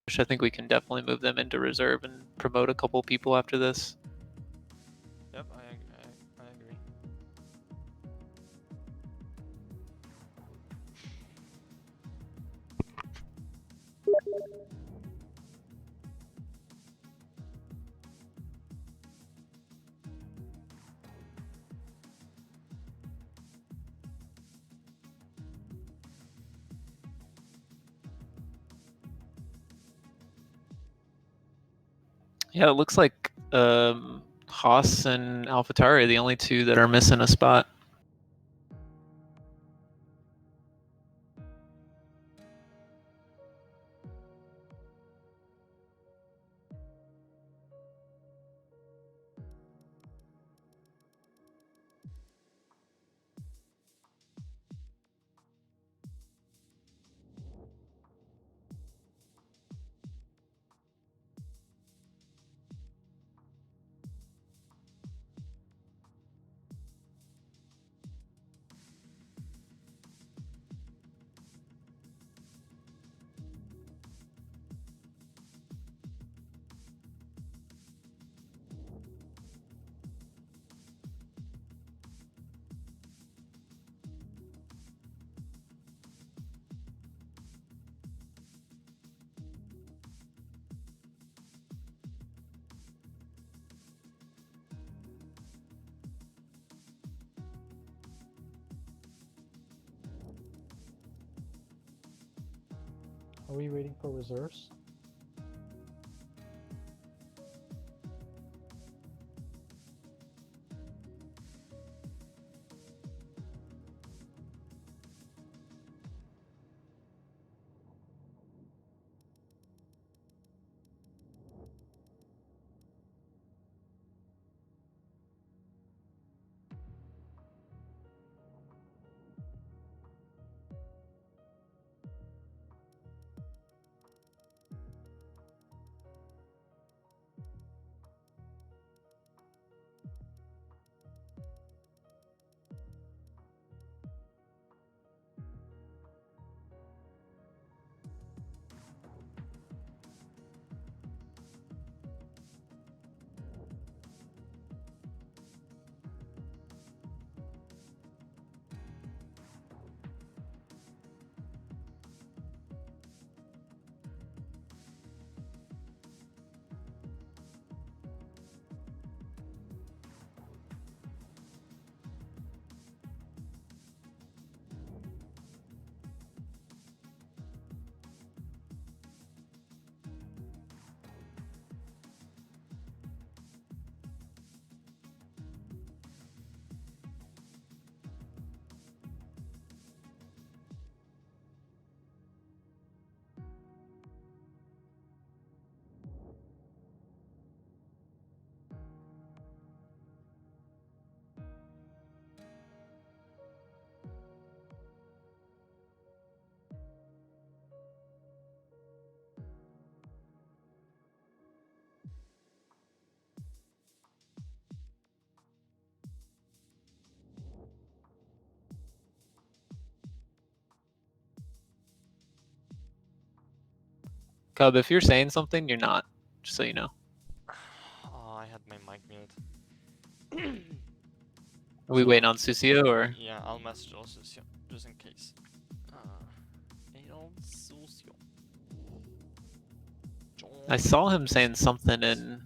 I think we can definitely move them into reserve and promote a couple people after this. Yep, I agree. Yeah, it looks like Haas and AlphaTauri are the only two that are missing a spot. Are we waiting for reserves? Cub, if you're saying something, you're not. Just so you know. Oh, I had my mic muted. Are we waiting on Susio or? Yeah, I'll message also just in case. El Sucio. I saw him saying something in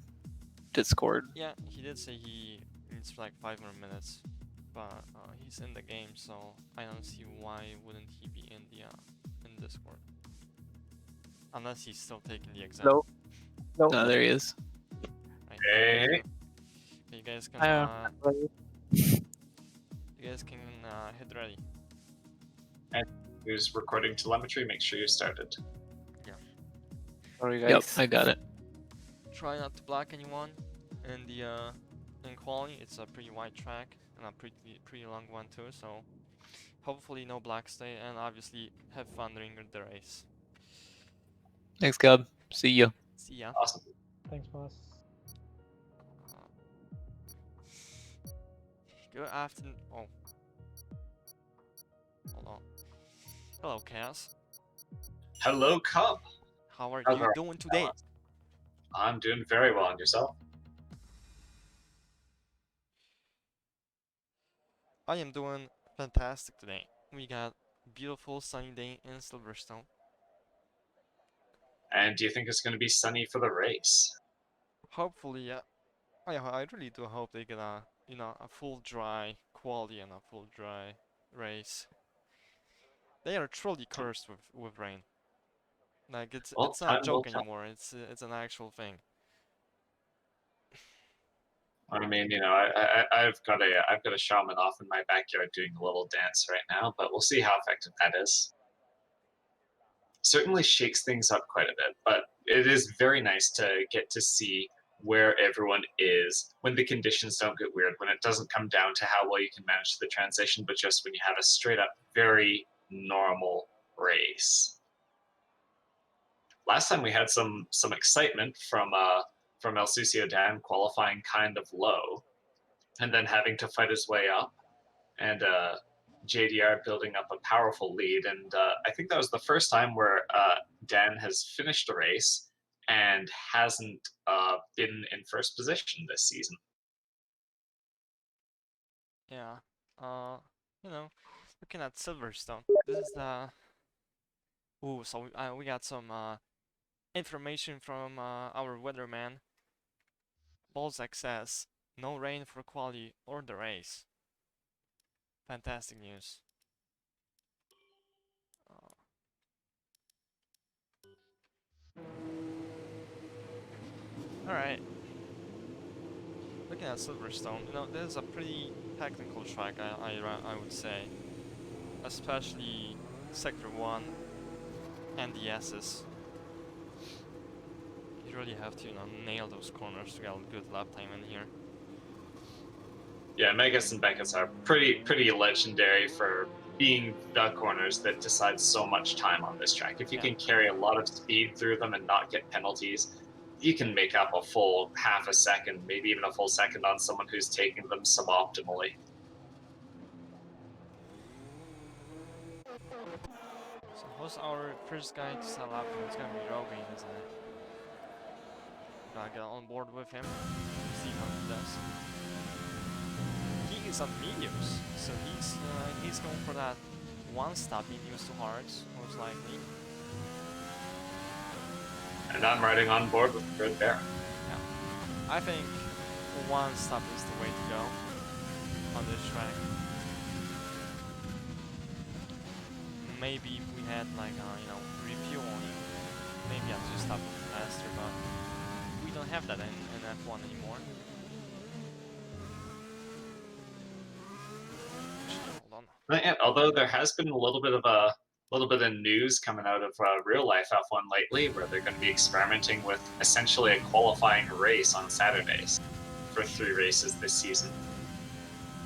Discord. Yeah, he did say he needs like 5 more minutes, but he's in the game, so I don't see why wouldn't he be in the in Discord, unless he's still taking the exam. Nope. Nope. No, there he is. Right, Hey. you guys can hit ready. And who's recording telemetry, make sure you started. Sorry guys. Yep, I got it. Try not to block anyone in the in quali. It's a pretty wide track and a pretty long one too, so hopefully no black stay, and obviously have fun during the race. Thanks, Cub. See ya. See ya. Awesome. Thanks, boss. Good afternoon. Oh. Hold on. Hello, Chaos. Hello, Cub. how are How's you our- doing today? I'm doing very well. And yourself? I am doing fantastic today. We got a beautiful sunny day in Silverstone. And do you think it's going to be sunny for the race? Hopefully, yeah. I really do hope they get a a full dry quality and a full dry race. They are truly cursed with rain. Like Well, it's not a time will joke tell. anymore. It's an actual thing. I mean, I've got a shaman off in my backyard doing a little dance right now, but we'll see how effective that is. Certainly shakes things up quite a bit, but it is very nice to get to see where everyone is when the conditions don't get weird, when it doesn't come down to how well you can manage the transition, but just when you have a straight up very normal race. Last time we had some excitement from El Sucio Dan qualifying kind of low, and then having to fight his way up, and JDR building up a powerful lead. And I think that was the first time where Dan has finished a race and hasn't been in first position this season. Yeah. You know, looking at Silverstone, this is the. Ooh, so we got some information from our weatherman. Balzac says no rain for quali or the race. Fantastic news. Alright. Looking at Silverstone, this is a pretty technical track, I would say. Especially Sector 1 and the S's. You really have to, nail those corners to get a good lap time in here. Yeah, Megas and Beckett's are pretty legendary for being the corners that decide so much time on this track. If you can carry a lot of speed through them and not get penalties, you can make up a full half a second, maybe even a full second on someone who's taking them suboptimally. So who's our first guy to set up? It's gonna be Rogan, isn't it? Gotta get on board with him. See how he does. He is on mediums, so he's going for that one stop mediums to hards, most likely. And I'm riding on board with Red Bear. Yeah, I think one stop is the way to go on this track. Maybe if we had like refueling, maybe I'll just stop faster, but we don't have that in F1 anymore. Hold on. Yeah, although there has been a little bit of news coming out of real life F1 lately, where they're going to be experimenting with essentially a qualifying race on Saturdays for 3 races this season.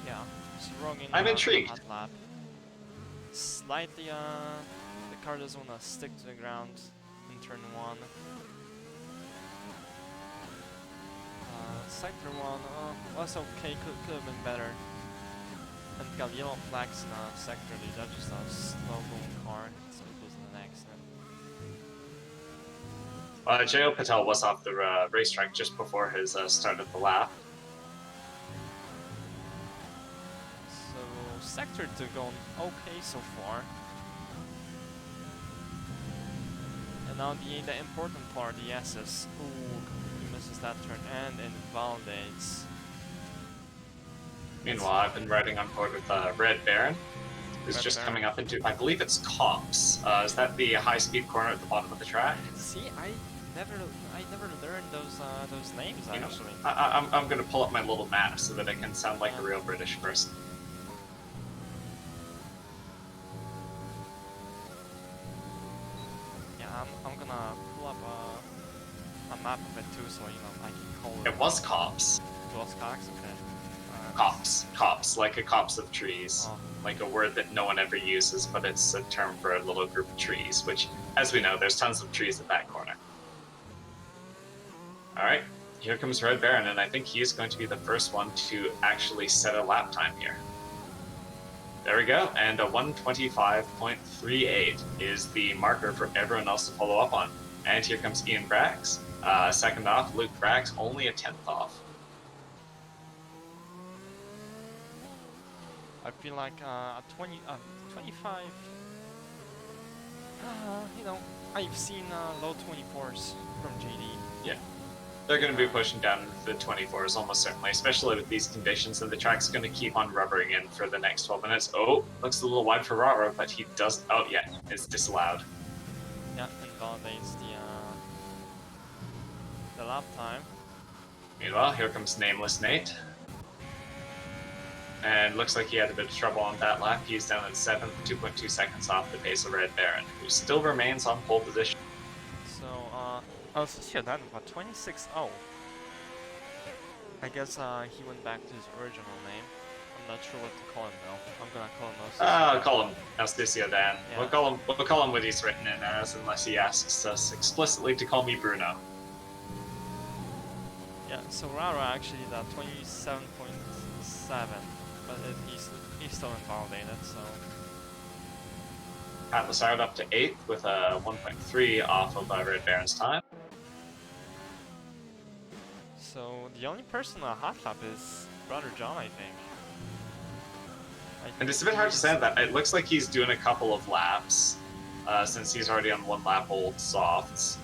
Yeah, so Rogan, I'm intrigued. hot lap. Slightly, the car doesn't want to stick to the ground in turn 1. Sector 1 was okay, could have been better. And got yellow flags in a sector, that's just a slow moving car, so it wasn't an accident. J.O. Patel was off the racetrack just before his start of the lap. So sector 2 going okay so far. And now the important part, the SS. Ooh, he misses that turn and invalidates. Meanwhile, I've been riding on board with Red Baron, who's just coming up into, I believe it's Cops. Is that the high-speed corner at the bottom of the track? See, I never learned those names actually. I'm gonna pull up my little map so that I can sound like a real British person. Yeah, I'm gonna pull up a map of it too, so I can call it. It was Cops. It was Cops, okay. Cops, like a copse of trees. Oh. Like a word that no one ever uses, but it's a term for a little group of trees, which, as we know, there's tons of trees at that corner. Alright, here comes Red Baron, and I think he's going to be the first one to actually set a lap time here. There we go, and a 125.38 is the marker for everyone else to follow up on. And here comes Ian Braggs. Second off, Luke Braggs only a 10th off. I feel like 25. You know, I've seen low 24s from JD. Yeah. They're going to be pushing down into the 24s almost certainly, especially with these conditions, and the track's going to keep on rubbering in for the next 12 minutes. Oh, looks a little wide for Rara, but he does. Oh, yeah, it's disallowed. Yeah, invalidates the lap time. Meanwhile, here comes Nameless Nate. And looks like he had a bit of trouble on that lap. He's down at 7th, 2.2 seconds off the pace of Red Baron, who still remains on pole position. So, oh, so yeah, that about 26-0. I guess he went back to his original name. I'm not sure what to call him though. I'm gonna call him I'll call him Alcicio Dan. Yeah. We'll call him what he's written in as, unless he asks us explicitly to call me Bruno. Yeah, so Rara actually is at 27.7, but he's still invalidated, so... Pat Lassard up to 8th with a 1.3 off of Red Baron's time. So the only person on a hot lap is Brother John, I think. And it's a bit hard to say that. It looks like he's doing a couple of laps, since he's already on 1 lap old softs.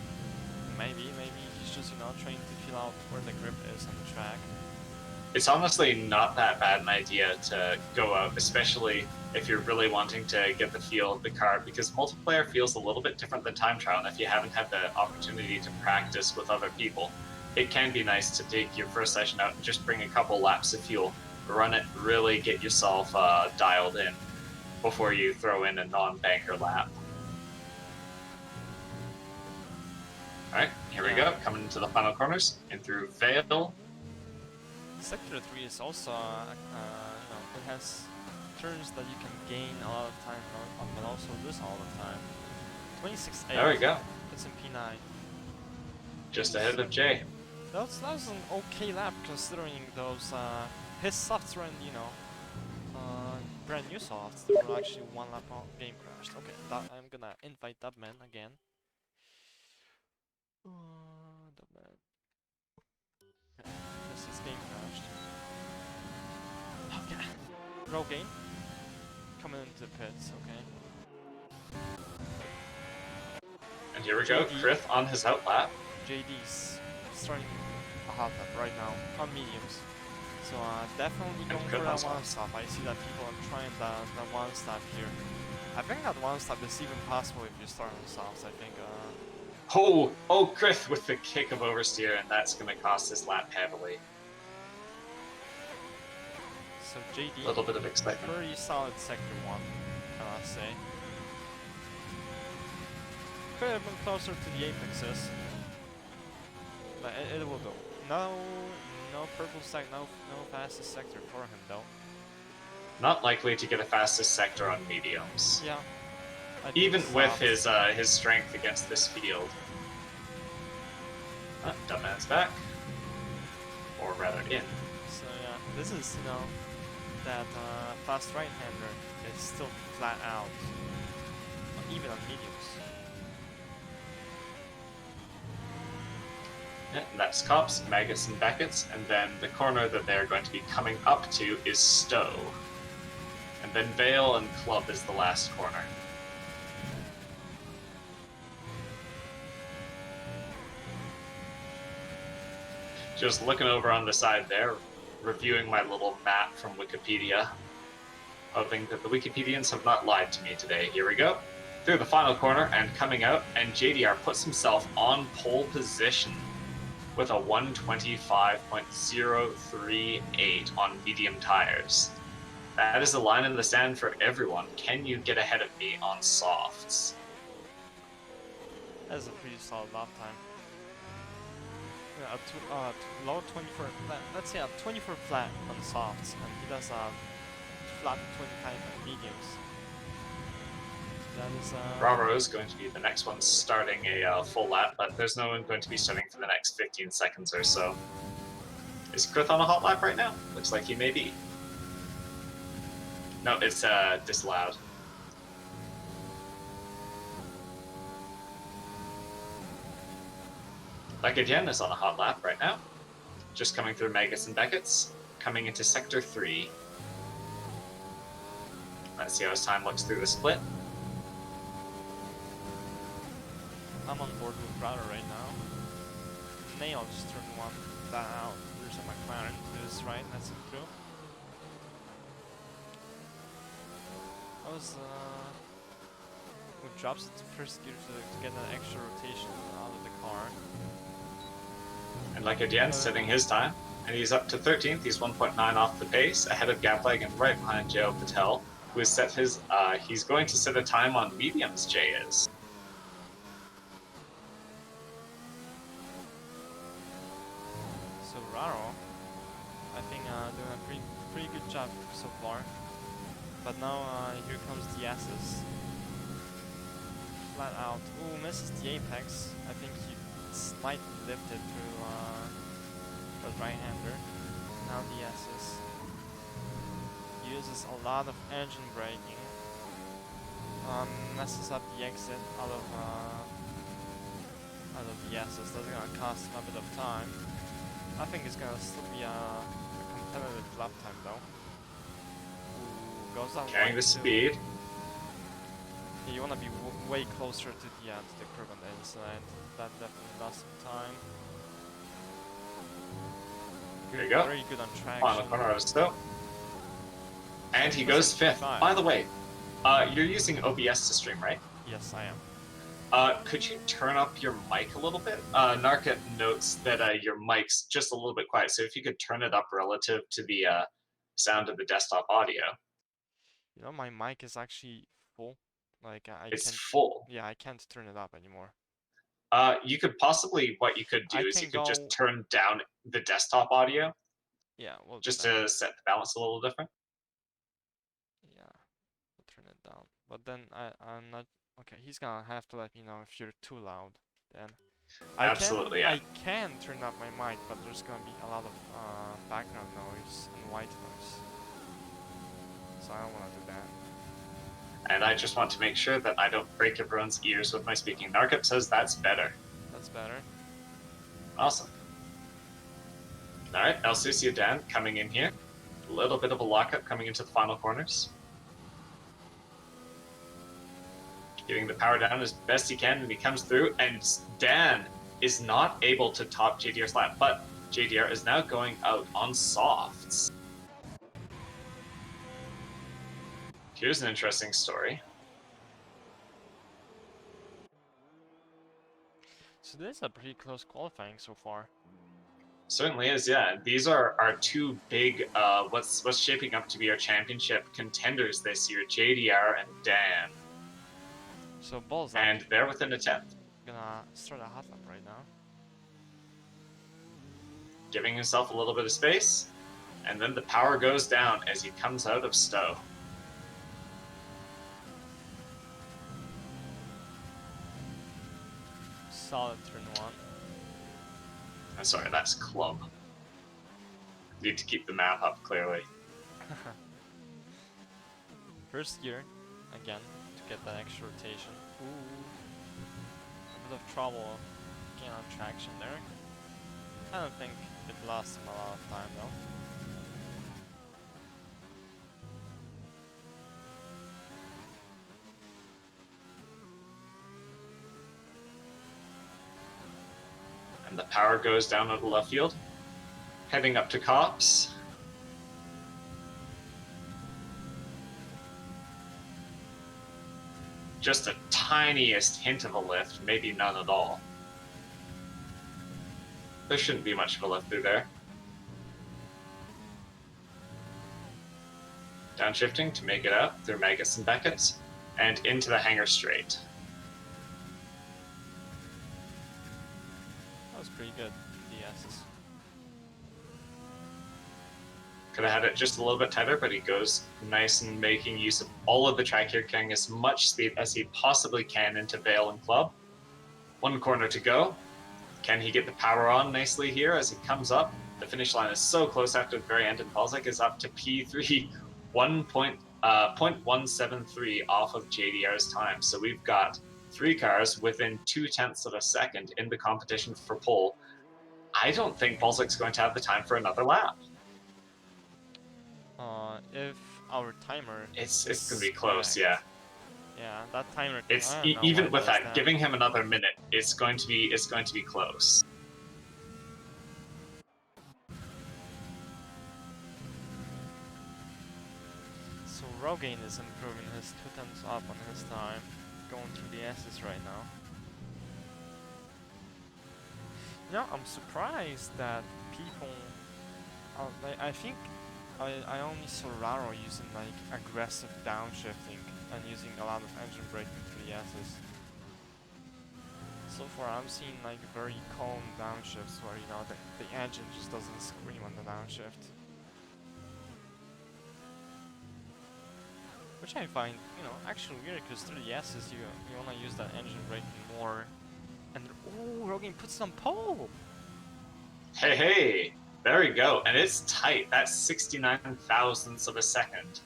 Maybe he's just, you know, trying to feel out where the grip is on the track. It's honestly not that bad an idea to go out, especially if you're really wanting to get the feel of the car, because multiplayer feels a little bit different than time trial, and if you haven't had the opportunity to practice with other people, it can be nice to take your first session out and just bring a couple laps of fuel, run it, really get yourself dialed in before you throw in a non-banker lap. Alright, here we go, coming into the final corners, in through Vale. Sector 3 is also, you know, it has turns that you can gain a lot of time on, but also lose all the time. 26.8. There we go. It's in P9. Just ahead of Jay. That was an okay lap considering those, his softs were, you know, brand new softs. They were actually 1 lap on game crashed. Okay, I'm gonna invite Dubman again. Dubman. Okay, this is game crashed. Okay. Rogaine. Coming into the pits, okay. And here we go, Krith on his out lap. JD's starting a hot lap right now on mediums. So definitely going for that one stop. I see that people are trying the one stop here. I think that one stop is even possible if you start on softs. I think Oh, Krith with the kick of oversteer, and that's going to cost his lap heavily. so JD, A little bit of excitement. pretty solid sector 1, I say. Could have been closer to the apexes, but it will go. No purple sec, no fastest sector for him though. Not likely to get a fastest sector on mediums. Yeah. Even with his strength against this field. Dumbass back. Or rather in. So yeah, this is, you know, that fast right-hander is still flat out, even on mediums. Yeah, and that's Cops, Maggots, and Beckett's, and then the corner that they're going to be coming up to is Stowe. And then Vale and Club is the last corner. Just looking over on the side there, reviewing my little map from Wikipedia, hoping that the Wikipedians have not lied to me today. Here we go. Through the final corner and coming out, and JDR puts himself on pole position with a 125.038 on medium tires. That is a line in the sand for everyone. Can you get ahead of me on softs? That's a pretty solid lap time. Yeah, low 24 flat. Let's say a 24 flat on softs, and he does a flat 25 on mediums. That is Bravo is going to be the next one starting a full lap, but there's no one going to be starting for the next 15 seconds or so. Is Krith on a hot lap right now? Looks like he may be. No, it's disallowed. Like again is on a hot lap right now. Just coming through Magus and Beckett's. Coming into Sector 3. Let's see how his time looks through the split. I'm on board with Router right now. Nail just turn one that out. There's a McLaren to his right, that's him through. That was who drops it to first gear to get an extra rotation out of the car. And like again, setting his time. And he's up to 13th. He's 1.9 off the pace, ahead of Gaplag and right behind Joe Patel, who has set his. He's going to set a time on mediums. Jay is. So Raro, I think doing a pretty good job so far. But now here comes the S's. Flat out. Ooh, misses the apex. I think he slightly lifted through the right-hander. Now the S's. Uses a lot of engine braking. Messes up the exit out of the S's. That's gonna cost him a bit of time. I think it's gonna still be a competitive lap time though. Ooh, goes down Carrying the speed. Yeah, you wanna be way closer to the curb on the inside. That definitely lost some time. Here you go. Very good on traction. Final corner of Stowe. And he goes 5th. 65. By the way, you're using OBS to stream, right? Yes, I am. Could you turn up your mic a little bit? Narca notes that your mic's just a little bit quiet, so if you could turn it up relative to the sound of the desktop audio. You know, my mic is actually full. Like It's can't. full. Yeah, I can't turn it up anymore. You could possibly, what you could do I is can you could just go- turn down the desktop audio Yeah, we'll do just that. to set the balance a little different. Yeah, we'll turn it down. But then I'm not. Okay, he's gonna have to let me know if you're too loud. Then. Absolutely, yeah. I can turn up my mic, but there's gonna be a lot of background noise and white noise. So I don't wanna do that. And I just want to make sure that I don't break everyone's ears with my speaking. Narcup says that's better. That's better. Awesome. Alright, El Sucio Dan coming in here. A little bit of a lockup coming into the final corners. Getting the power down as best he can, and he comes through, and Dan is not able to top JDR's lap, but JDR is now going out on softs. Here's an interesting story. So this is a pretty close qualifying so far. Certainly is, yeah. These are our two big, what's shaping up to be our championship contenders this year, JDR and Dan. So Ball's And they're within a 10th. gonna start a hot lap right now. Giving himself a little bit of space, and then the power goes down as he comes out of Stowe. Solid turn one. I'm sorry, that's club. Need to keep the map up clearly. First gear, again, to get that extra rotation. Ooh. A bit of trouble getting on traction there. I don't think it lost him a lot of time though. And the power goes down on the left field. Heading up to Cops. Just a tiniest hint of a lift, maybe none at all. There shouldn't be much of a lift through there. Downshifting to make it out through Magus and Beckett, and into the hangar straight. That was pretty good, the S's. Could have had it just a little bit tighter, but he goes nice and making use of all of the track here, getting as much speed as he possibly can into Vale and Club. One corner to go. Can he get the power on nicely here as he comes up? The finish line is so close after the very end, and Balzac is up to P3, 0.173 off of JDR's time. So we've got 3 cars within 0.2 of a second in the competition for pole. I don't think Balzac's going to have the time for another lap. If our timer It's is going to be close, yeah. correct. Yeah, that timer. It's I don't know why even it with does that, giving him another minute, it's going to be close. So Rogaine is improving his 2 tenths up on his time, going through the S's right now. You know, I'm surprised that people. I think I only saw Raro using like aggressive downshifting and using a lot of engine braking through the S's. So far, I'm seeing like very calm downshifts where, you know, the engine just doesn't scream on the downshift. Which I find, you know, actually weird, because through the S's you wanna use that engine braking more. And oh, Rogaine puts it on pole! Hey, there we go. And it's tight. That's 69 thousandths of a second.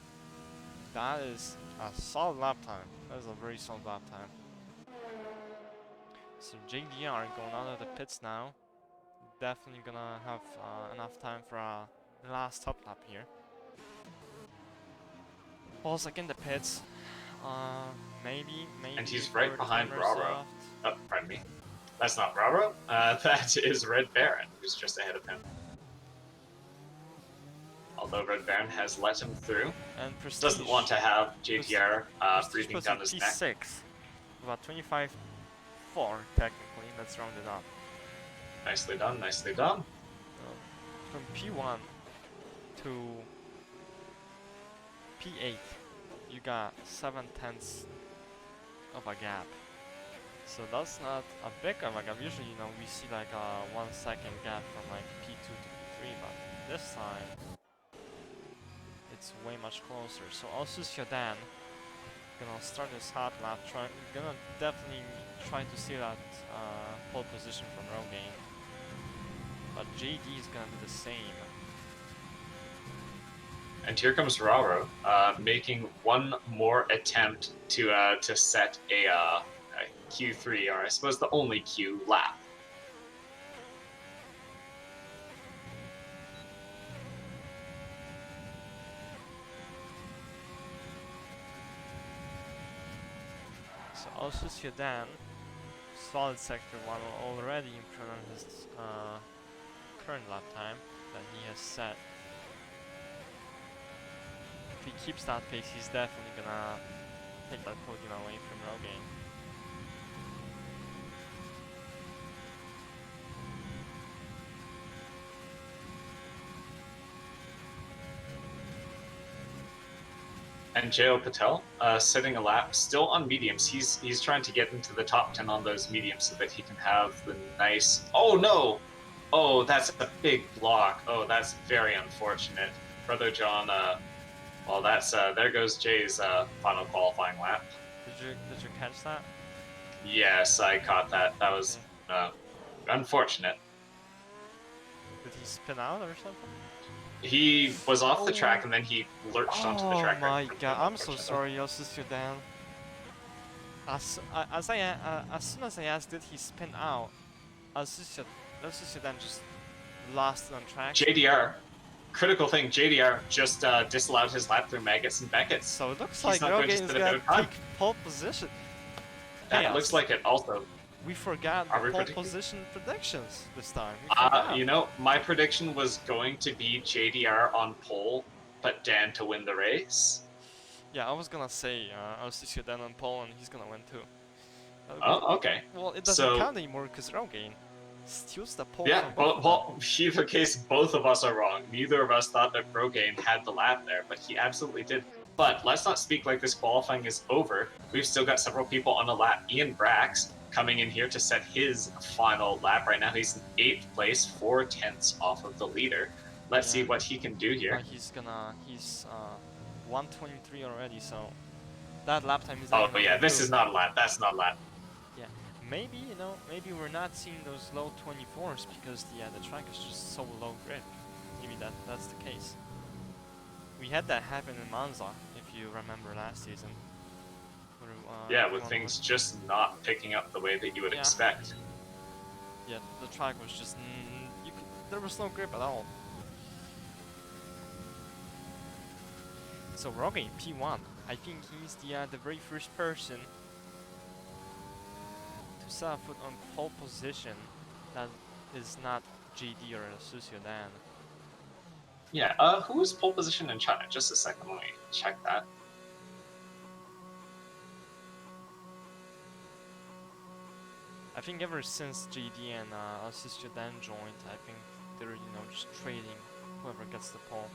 That is a solid lap time. That is a very solid lap time. So JDR going out of the pits now. Definitely gonna have enough time for a last top lap here. Balzac in the pits. Maybe. And he's right our behind timer's Raro. soft. Oh, pardon me. That's not Raro. That is Red Baron, who's just ahead of him. Although Red Baron has let him through. And Prestige Doesn't want to have JTR Prestige breathing puts down in his neck. P6. About 25.4 technically. Let's round it up. Nicely done, nicely done. From P1 to P8, you got 7/10 of a gap. So that's not a big of a gap. Usually, you know, we see like a 1 second gap from like P2 to P3, but this time it's way much closer. So also Siodan gonna start his hot lap, gonna definitely try to steal that pole position from Rogaine. But JD is gonna do the same. And here comes Raro, making one more attempt to set a Q3, or I suppose the only Q lap. So also Siodan, solid sector 1, already improved on his current lap time that he has set. If he keeps that pace, he's definitely gonna take that podium away from Rogaine. And J.O. Patel, setting a lap, still on mediums. He's trying to get into the top 10 on those mediums so that he can have the nice... Oh, no! Oh, that's a big block. Oh, that's very unfortunate. Brother John, well, that's, there goes Jay's final qualifying lap. Did you catch that? Yes, I caught that. That was unfortunate. Did he spin out or something? He was off the track and then he lurched onto the track. Oh my god, I'm so sorry, I'll sit you down. As soon as I asked did he spin out, Alcicia then just lost it on track. JDR, critical thing, JDR just disallowed his lap through Maggots and Beckett. So it looks like Rogaine's gonna take pole position. That looks like it also. We forgot the pole position predictions this time. You know, my prediction was going to be JDR on pole, but Dan to win the race. Yeah, I was gonna say Alcicia Dan on pole and he's gonna win too. Oh, okay. Well, it doesn't count anymore because Rogaine steals the pole. Yeah, well, either case, both of us are wrong. Neither of us thought that Rogaine had the lap there, but he absolutely did. But let's not speak like this qualifying is over. We've still got several people on the lap. Ian Brax coming in here to set his final lap. Right now he's in 8th place, 4 tenths off of the leader. Let's see what he can do here. He's 123 already, so that lap time is. Oh, but yeah, this is not a lap. That's not a lap. Yeah, maybe, you know, maybe we're not seeing those low 24s because the track is just so low grip. Maybe that's the case. We had that happen in Monza, if you remember last season, where Yeah, with everyone things was. just not picking up the way that you would Yeah. expect. Yeah, the track was just there was no grip at all. So Rogaine P1, I think he's the very first person to set a foot on pole position that is not JD or Susiodan. Yeah, who was pole position in China? Just a second, let me check that. I think ever since JD and Susiodan joined, I think they're just trading whoever gets the pole.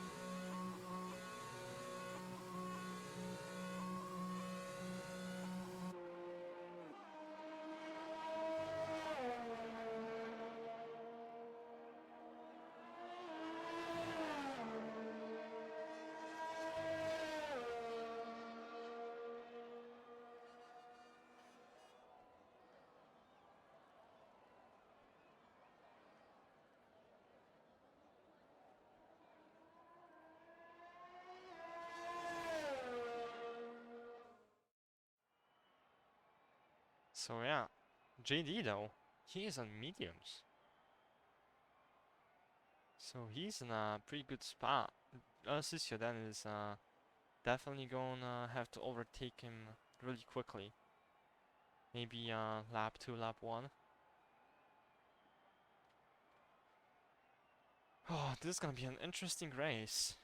So yeah, JD though, he is on mediums. So he's in a pretty good spot. Susiodan is definitely gonna have to overtake him really quickly. Maybe lap 2, lap 1. Oh, this is gonna be an interesting race.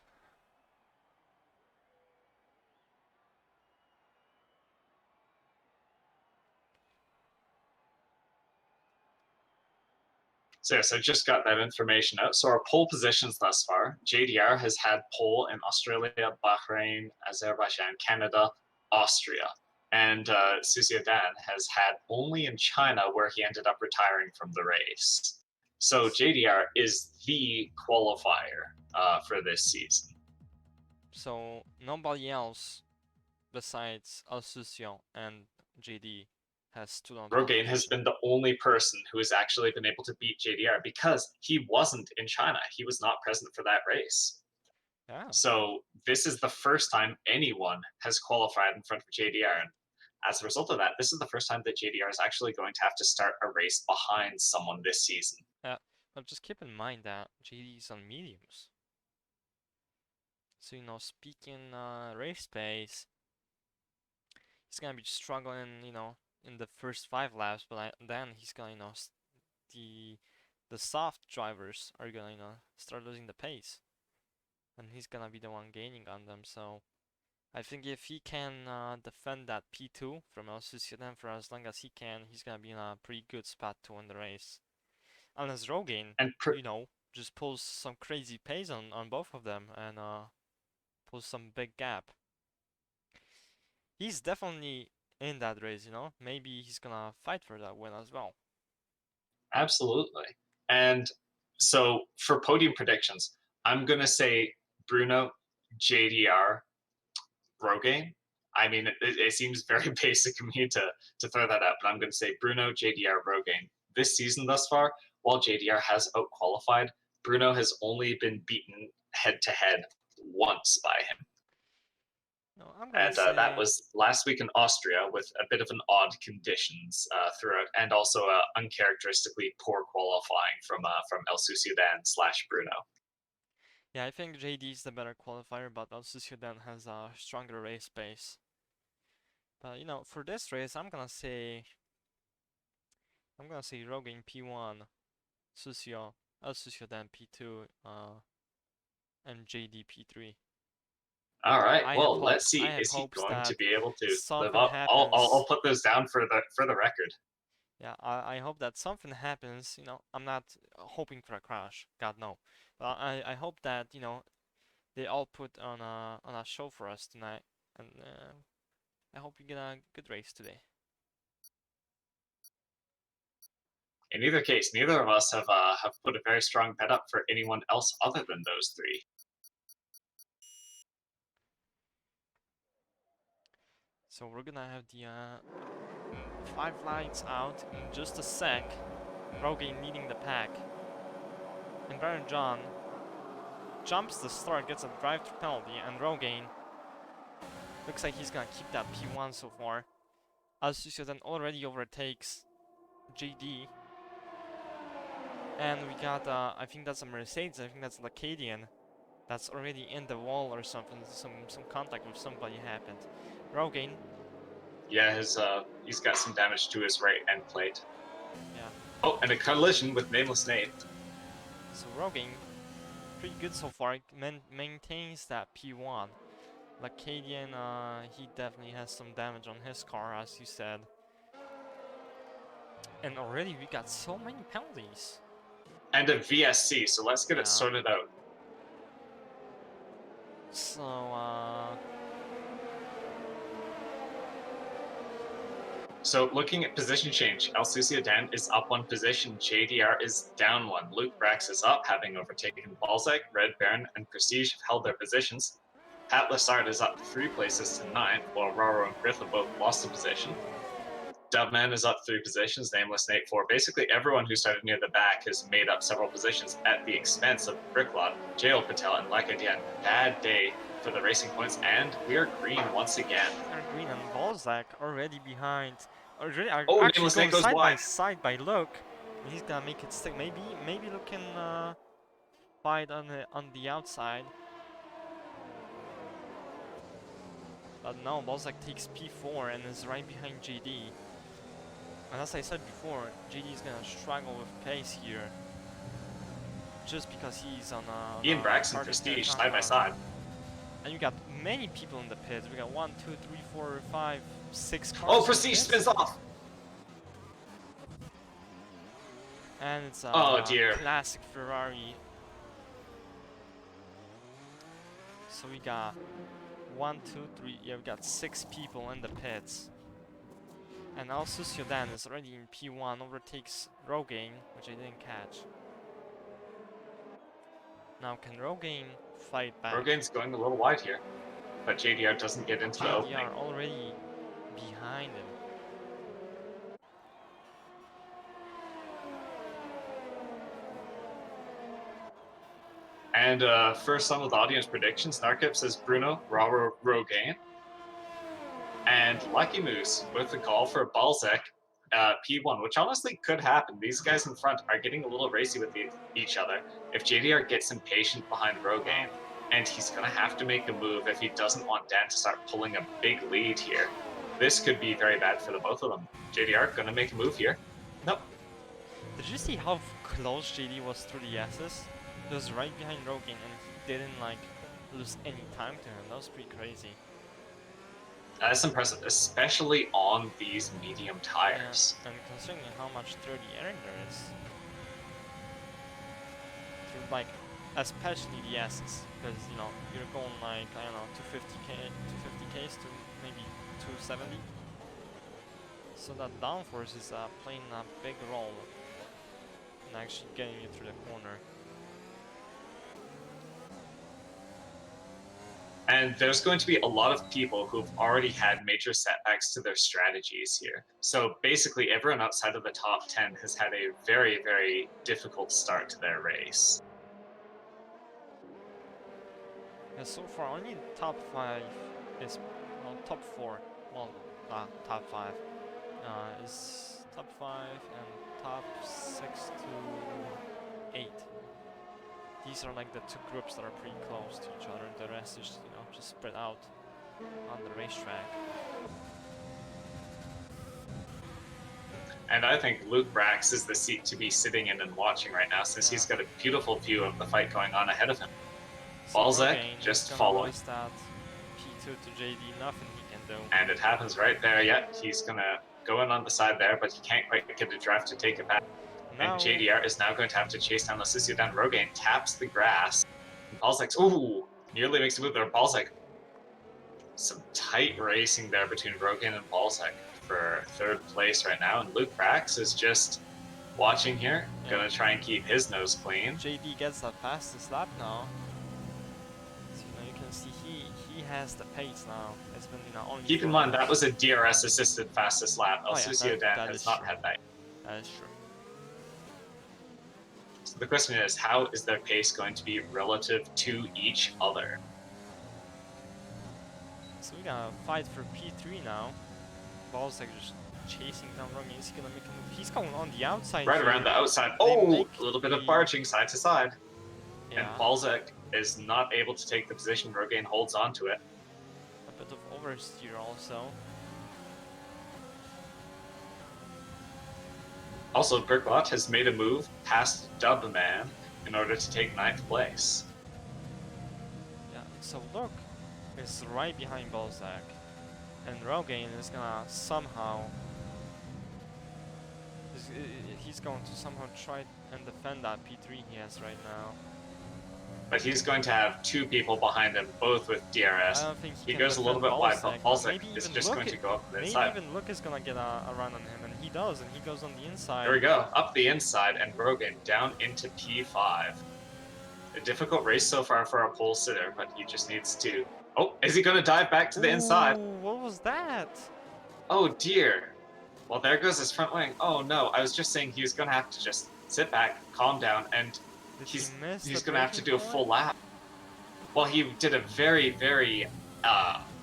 So yes, I just got that information out. So our pole positions thus far, JDR has had pole in Australia, Bahrain, Azerbaijan, Canada, Austria. And Dan has had only in China where he ended up retiring from the race. So JDR is the qualifier for this season. So nobody else besides Alsusion and JD has stood on pole Rogaine has position. been the only person who has actually been able to beat JDR because he wasn't in China. He was not present for that race. Yeah. So this is the first time anyone has qualified in front of JDR. And as a result of that, this is the first time that JDR is actually going to have to start a race behind someone this season. Yeah. But just keep in mind that JD is on mediums. So speaking race pace, he's gonna be struggling, in the first 5 laps, but then he's gonna, the soft drivers are gonna, start losing the pace, and he's gonna be the one gaining on them. So I think if he can defend that P2 from El Suciedad for as long as he can, he's gonna be in a pretty good spot to win the race. Unless Rogaine, And just pulls some crazy pace on both of them and pulls some big gap. He's definitely in that race, Maybe he's gonna fight for that win as well. absolutely. And so for podium predictions, I'm going to say Bruno, JDR, Rogaine. I mean, it seems very basic of me to throw that out, but I'm going to say Bruno, JDR, Rogaine. This season thus far, while JDR has outqualified, Bruno has only been beaten head to head once by him. No, I'm gonna And say that was last week in Austria with a bit of an odd conditions throughout, and also uncharacteristically poor qualifying from El Sucidan / Bruno. yeah, I think JD is the better qualifier, but El Suciedad has a stronger race pace. But for this race, I'm gonna say Rogaine P1, Sucio, El Suciedad P2, and JD P3. All right. I have Well, hope. let's I see. have Is he hopes going to that be able to live something up? I'll happens. put those down for the record. Yeah, I hope that something happens. I'm not hoping for a crash. God no. But I hope that they all put on a show for us tonight, and I hope you get a good race today. In either case, neither of us have put a very strong bet up for anyone else other than those three. So we're gonna have the 5 lights out in just a sec. Rogaine leading the pack. And Baron John jumps the start, gets a drive-through penalty, and Rogaine looks like he's gonna keep that P1 so far. Alsucio then already overtakes JD. And we got, I think that's a Mercedes, I think that's Lacadian. That's already in the wall or something, some contact with somebody happened. Rogaine. Yeah, he's got some damage to his right end plate. Yeah. Oh, and a collision with Nameless Nate. So Rogaine, pretty good so far, maintains that P1. Lacadian, he definitely has some damage on his car, as you said. And already we got so many penalties. And a VSC, so let's get Yeah. it sorted out. So, So looking at position change, El Dan is up one position, JDR is down one. Luke Brax is up, having overtaken Balzac, Red Baron, and Prestige have held their positions. Pat Lassard is up 3 places to 9th, while Raro and Griff have both lost a position. Dubman is up 3 positions, Nameless Nate 4. Basically, everyone who started near the back has made up several positions at the expense of Bricklot, Jail Patel, and Lakadian. Bad day for the racing points, and we are green once again. Green and Balzac already behind. Already are Oh, actually Nameless going Nate goes side by wide. side by Luke. And he's gonna make it stick. Maybe Luke can fight on the outside. But no, Balzac takes P4 and is right behind JD. And as I said before, JD is gonna struggle with pace here. Just because he's on a... Ian Braxton Prestige side by side. And you got many people in the pits. We got 1, 2, 3, 4, 5, 6 cars. Oh, Prestige spins off! And it's a Oh, dear. classic Ferrari. So we got 1, 2, 3, yeah, we got 6 people in the pits. And also Siodan is already in P1, overtakes Rogaine, which I didn't catch. Now can Rogaine fight back? Rogaine's going a little wide here, but JDR doesn't get into the opening. JDR already behind him. And for some of the audience predictions, Narkip says Bruno, Robert Rogaine, and Lucky Moose with the call for Balzac P1, which honestly could happen. These guys in front are getting a little racy with each other. If JDR gets impatient behind Rogaine, and he's going to have to make a move if he doesn't want Dan to start pulling a big lead here, this could be very bad for the both of them. JDR going to make a move here. Nope. Did you see how close JD was through the S's? He was right behind Rogaine and he didn't like lose any time to him. That was pretty crazy. That's impressive, especially on these medium tires. Yeah, and considering how much 30 airing there is. Through, like, especially the S's, because you know, you're going like, I don't know, 250Ks to maybe 270. So that downforce is playing a big role in actually getting you through the corner. And there's going to be a lot of people who've already had major setbacks to their strategies here. So basically, everyone outside of the top 10 has had a very, very difficult start to their race. Yeah, so far only top 5 is, well, top 4, well, top 5 is top 5 and top 6 to 8. These are like the 2 groups that are pretty close to each other. The rest is, you know, just spread out on the racetrack. And I think Luke Brax is the seat to be sitting in and watching right now, since he's got a beautiful view of the fight going on ahead of him. So Balzac Rogaine just gonna following. lose that P2 to JD, nothing he can do. And it happens right there yet. He's going to go in on the side there, but he can't quite get a draft to take it back. Now, And JDR is now going to have to chase down Lassicio down. Rogaine taps the grass. And Balzac's, ooh, nearly makes a move there. Balzac. Some tight racing there between Rogaine and Balzac for 3rd place right now. And Luke Brax is just watching here, going to try and keep his nose clean. JD gets that fastest lap now. So, you know, you can see he has the pace now. It's been, you know, only Keep in mind, that was a DRS-assisted fastest lap. El Sucio Dan has not had that. That is true. So the question is, how is their pace going to be relative to each other? So we gotta fight for P3 now. Balzac just chasing down Rogan. Is he gonna make a move? He's going on the outside Right here. around the outside. They Oh, make a little bit of the- barging side to side. Yeah, And Balzac is not able to take the position. Rogaine holds on to it. a bit of oversteer also. Also, Berglot has made a move past Dubman in order to take 9th place. Yeah, so Look is right behind Balzac. And Rogaine is gonna somehow... He's going to somehow try and defend that P3 he has right now. But he's going to have 2 people behind him, both with DRS. I don't think He can goes a little defend bit wide, but Balzac maybe is even just Look going to go up the maybe inside. even Look is gonna get a run on him, and he does, and he goes on the inside. There we go, up the inside, and Rogaine down into P5. A difficult race so far for a pole sitter, but he just needs to... Oh, is he going to dive back to the inside? Ooh, what was that? Oh dear. Well, there goes his front wing. Oh no, I was just saying he was going to have to just sit back, calm down, and Did he's he miss going the to have to do a braking full point? lap. Well, he did a very, very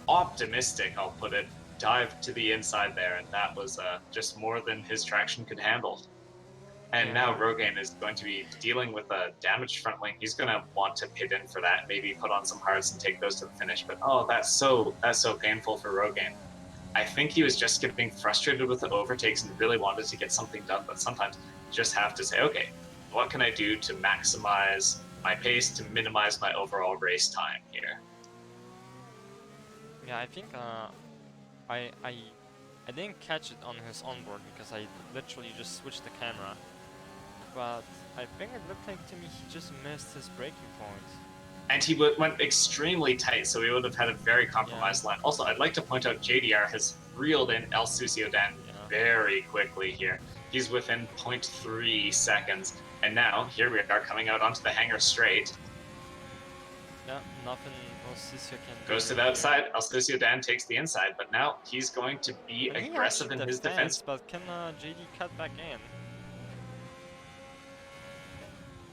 optimistic, I'll put it, dive to the inside there, and that was just more than his traction could handle. And now Yeah. Rogaine is going to be dealing with a damaged front wing. He's going to want to pit in for that, maybe put on some hards and take those to the finish. But oh, that's so painful for Rogaine. I think he was just getting frustrated with the overtakes and really wanted to get something done. But sometimes you just have to say, okay, what can I do to maximize my pace, to minimize my overall race time here? Yeah, I think I didn't catch it on his onboard because I literally just switched the camera. But I think it looked like to me he just missed his braking point. And he went extremely tight, so he would have had a very compromised line. Also, I'd like to point out JDR has reeled in El Sucio Dan very quickly here. He's within 0.3 seconds. And now, here we are coming out onto the hangar straight. Yeah, nothing Alcicio can do. Goes to the outside. El Sucio Dan takes the inside, but now he's going to be And he aggressive in actually his defense. But can JD cut back in?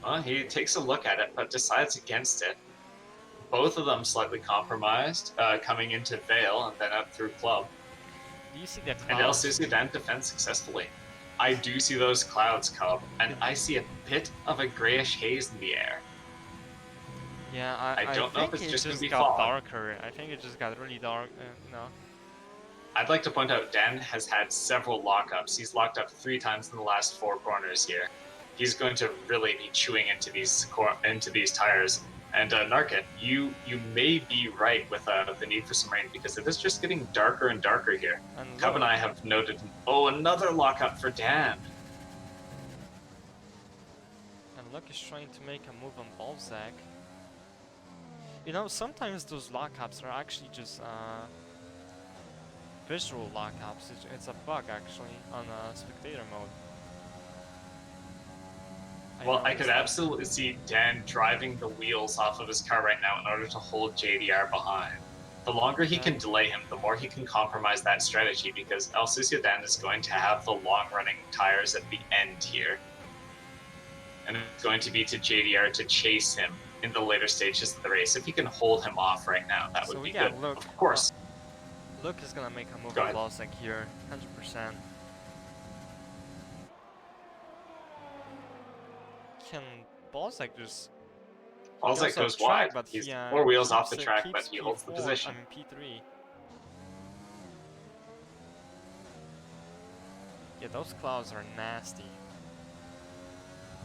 Well, he takes a look at it, but decides against it. Both of them slightly compromised, coming into Vale and then up through Club. Do you see the clouds? And El Sucio Dan defends successfully. I do see those clouds, Cub, and I see a bit of a grayish haze in the air. Yeah, I don't know if it's think just it gonna be got fog. darker. I think it just got really dark. No. I'd like to point out Dan has had several lockups. He's locked up 3 times in the last 4 corners here. He's going to really be chewing into these tires. And Narkin, you may be right with the need for some rain because it is just getting darker and darker here. And Cub and I have noted, another lockup for Dan. And Luck is trying to make a move on Balzac. You know, sometimes those lockups are actually just visual lockups. It's a bug actually on spectator mode. Well, I could absolutely see Dan driving the wheels off of his car right now in order to hold JDR behind. The longer he can delay him, the more he can compromise that strategy because El Sucio Dan is going to have the long-running tires at the end here. And it's going to be to JDR to chase him in the later stages of the race. If he can hold him off right now, that would be good. Look, of course. Luck is gonna make a move Go on ahead. Balzac here, 100%. Can Balzac just... Balzac goes wide. But He's he, 4 wheels off the keeps- track, keeps but he holds the P4, position. I mean P3. Yeah, those clouds are nasty.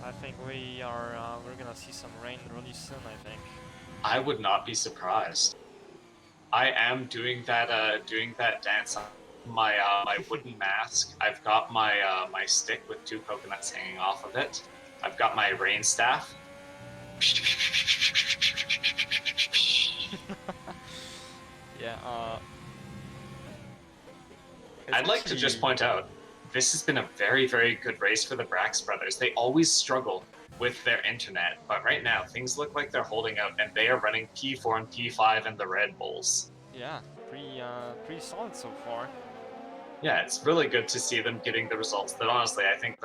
I think we're gonna see some rain really soon, I think. I would not be surprised. I am doing that dance on my my wooden mask. I've got my my stick with 2 coconuts hanging off of it. I've got my rain staff. Yeah, I'd like to just point out, this has been a very, very good race for the Brax brothers. They always struggle with their internet, but right now things look like they're holding out, and they are running P4 and P5 in the Red Bulls. Yeah, pretty solid so far. Yeah, it's really good to see them getting the results that honestly I think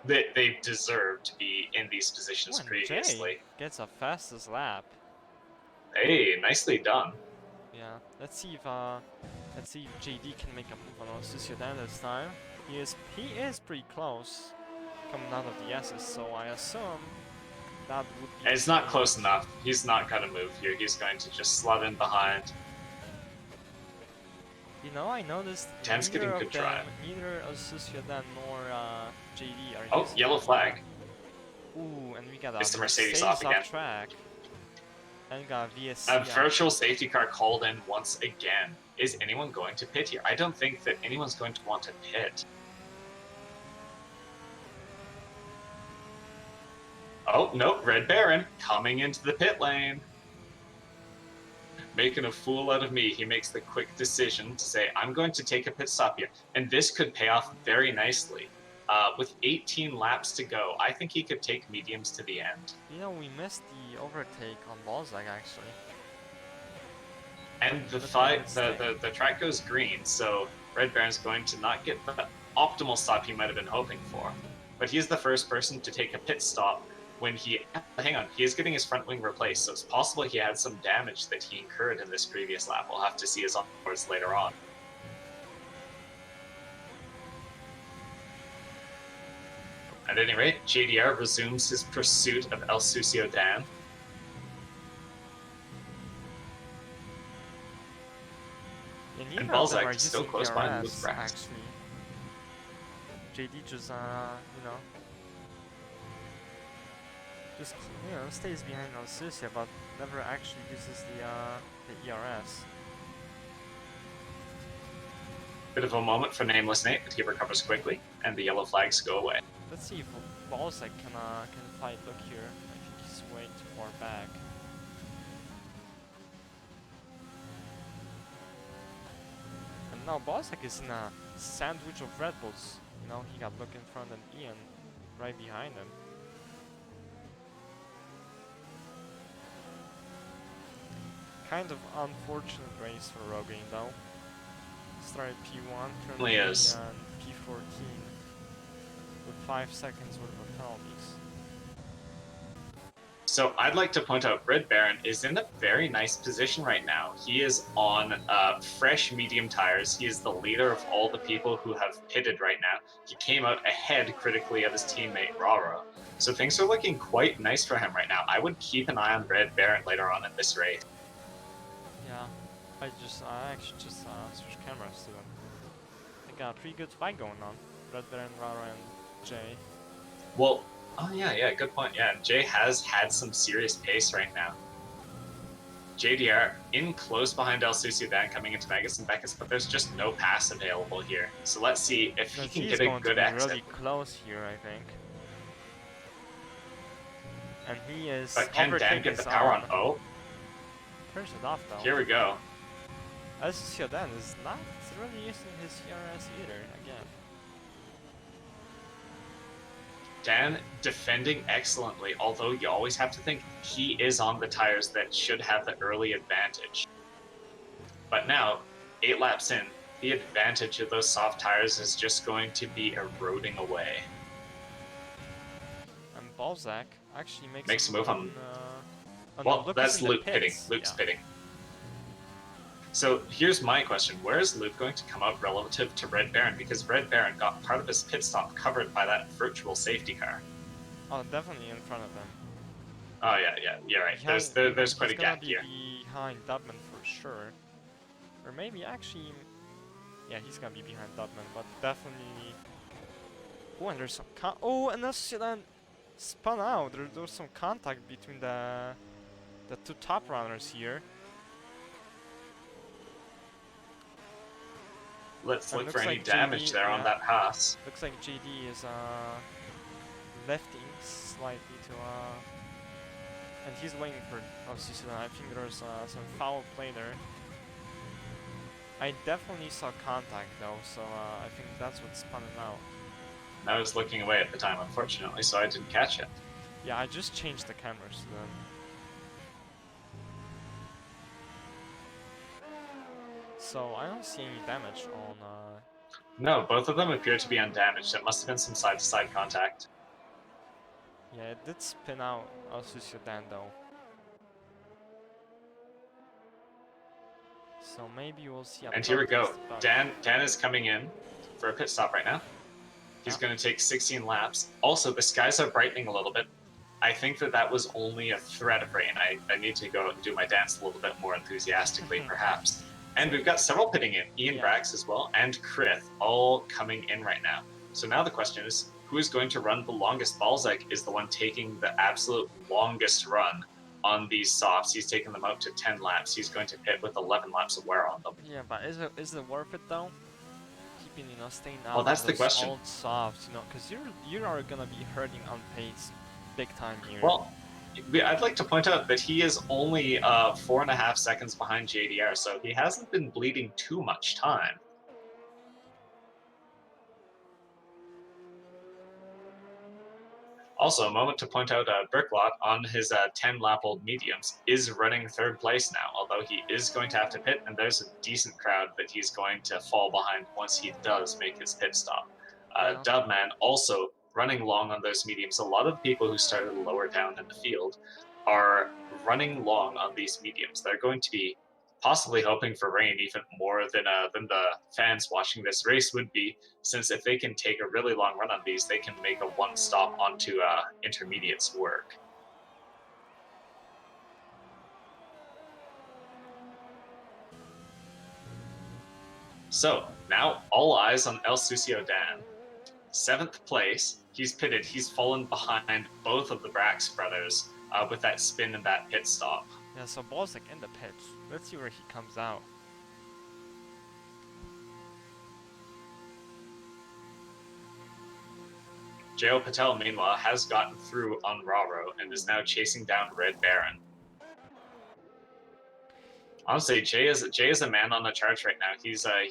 they deserve to be in these positions previously. Jay gets a fastest lap. Hey, nicely done. Yeah, let's see if Let's see if JD can make a move on Sociedad this time. He is pretty close coming out of the S's, so I assume that would be. It's not close enough. He's not gonna move here. He's going to just slot in behind. You know, I noticed Dan's neither getting of good them, drive. neither Sociedad nor JD are Oh, using yellow flag. Ooh, and we got a It's the Mercedes off again. track. And we got a VSC. A virtual safety car called in once again. Is anyone going to pit here? I don't think that anyone's going to want to pit. Oh, no, Red Baron coming into the pit lane. Making a fool out of me. He makes the quick decision to say, I'm going to take a pit stop here. And this could pay off very nicely. With 18 laps to go, I think he could take mediums to the end. You know, we missed the overtake on Balzac actually. And the track goes green, so Red Baron's going to not get the optimal stop he might have been hoping for. But he's the first person to take a pit stop when he is getting his front wing replaced, so it's possible he had some damage that he incurred in this previous lap. We'll have to see his onboards later on. At any rate, JDR resumes his pursuit of El Sucio Dan. And Balzac is still close behind with Brax. Actually, JD just stays behind El Sucio, but never actually uses the ERS. Bit of a moment for Nameless Nate, but he recovers quickly, and the yellow flags go away. Let's see if Balzac can fight Look here. I think he's way too far back. And now Balzac is in a sandwich of Red Bulls. You know, he got Look in front and Ian right behind him. Kind of unfortunate race for Rogaine though. Started P1, currently is. P14 with 5 seconds worth of penalties. So I'd like to point out Red Baron is in a very nice position right now. He is on fresh medium tires. He is the leader of all the people who have pitted right now. He came out ahead critically of his teammate Rara. So things are looking quite nice for him right now. I would keep an eye on Red Baron later on in this race. Yeah, I actually just switched cameras to them. They got a pretty good fight going on. Red Baron, Rara, and Jay. Well, oh yeah, good point. Yeah, Jay has had some serious pace right now. JDR in close behind El Sucio Dan coming into Magus and Beckus, but there's just no pass available here. So let's see if he can get a good exit. Really close here, I think. And he is. But can Dan get the power on O? Turns it off though. Here we go. El Sucio Dan is not really using his CRS either again. Dan defending excellently, although you always have to think he is on the tires that should have the early advantage. But now, 8 laps in, the advantage of those soft tires is just going to be eroding away. And Balzac actually makes a move on. Well, no, that's Luke pitting. Luke's pitting. So here's my question. Where is Luke going to come out relative to Red Baron? Because Red Baron got part of his pit stop covered by that virtual safety car. Oh, definitely in front of them. Oh yeah, you're right. There's quite a gap here. He's gonna be behind Dubman for sure. Or maybe actually... Yeah, he's gonna be behind Dubman, but definitely... Oh, and there's some and that's then spun out. There's some contact between the two top runners here. Let's look for any like damage JD, there on that pass. Looks like JD is lefting slightly to and he's waiting for I think there's some foul play there. I definitely saw contact though, so I think that's what spun him out. I was looking away at the time, unfortunately, so I didn't catch it. Yeah, I just changed the cameras then. So I don't see any damage on. No, both of them appear to be undamaged. It must have been some side-to-side contact. Yeah, it did spin out El Sucio Dan though. So maybe we'll see a And here we go. protest, but Dan is coming in for a pit stop right now. He's Yeah. going to take 16 laps. Also, the skies are brightening a little bit. I think that was only a threat of rain. I need to go and do my dance a little bit more enthusiastically, perhaps. And we've got several pitting in. Ian Yeah. Brax as well, and Krith, all coming in right now. So now the question is, who is going to run the longest? Balzac is the one taking the absolute longest run on these softs. He's taken them out to 10 laps. He's going to pit with 11 laps of wear on them. Yeah, but is it worth it though? Keeping, staying out Well, that's on the those question. old softs, because you are gonna be hurting on pace, big time here. Well, I'd like to point out that he is only 4.5 seconds behind JDR, so he hasn't been bleeding too much time. Also, a moment to point out Bricklot on his 10-lap-old mediums is running third place now, although he is going to have to pit, and there's a decent crowd that he's going to fall behind once he does make his pit stop. Yeah. Dubman also running long on those mediums. A lot of the people who started lower down in the field are running long on these mediums. They're going to be possibly hoping for rain even more than the fans watching this race would be, since if they can take a really long run on these, they can make a one stop onto intermediates work. So now all eyes on El Sucio Dan. 7th place, he's pitted. He's fallen behind both of the Brax brothers with that spin and that pit stop. Yeah, so Balzac in the pits. Let's see where he comes out. J.O. Patel, meanwhile, has gotten through on Raro and is now chasing down Red Baron. Honestly, Jay is a man on the charge right now.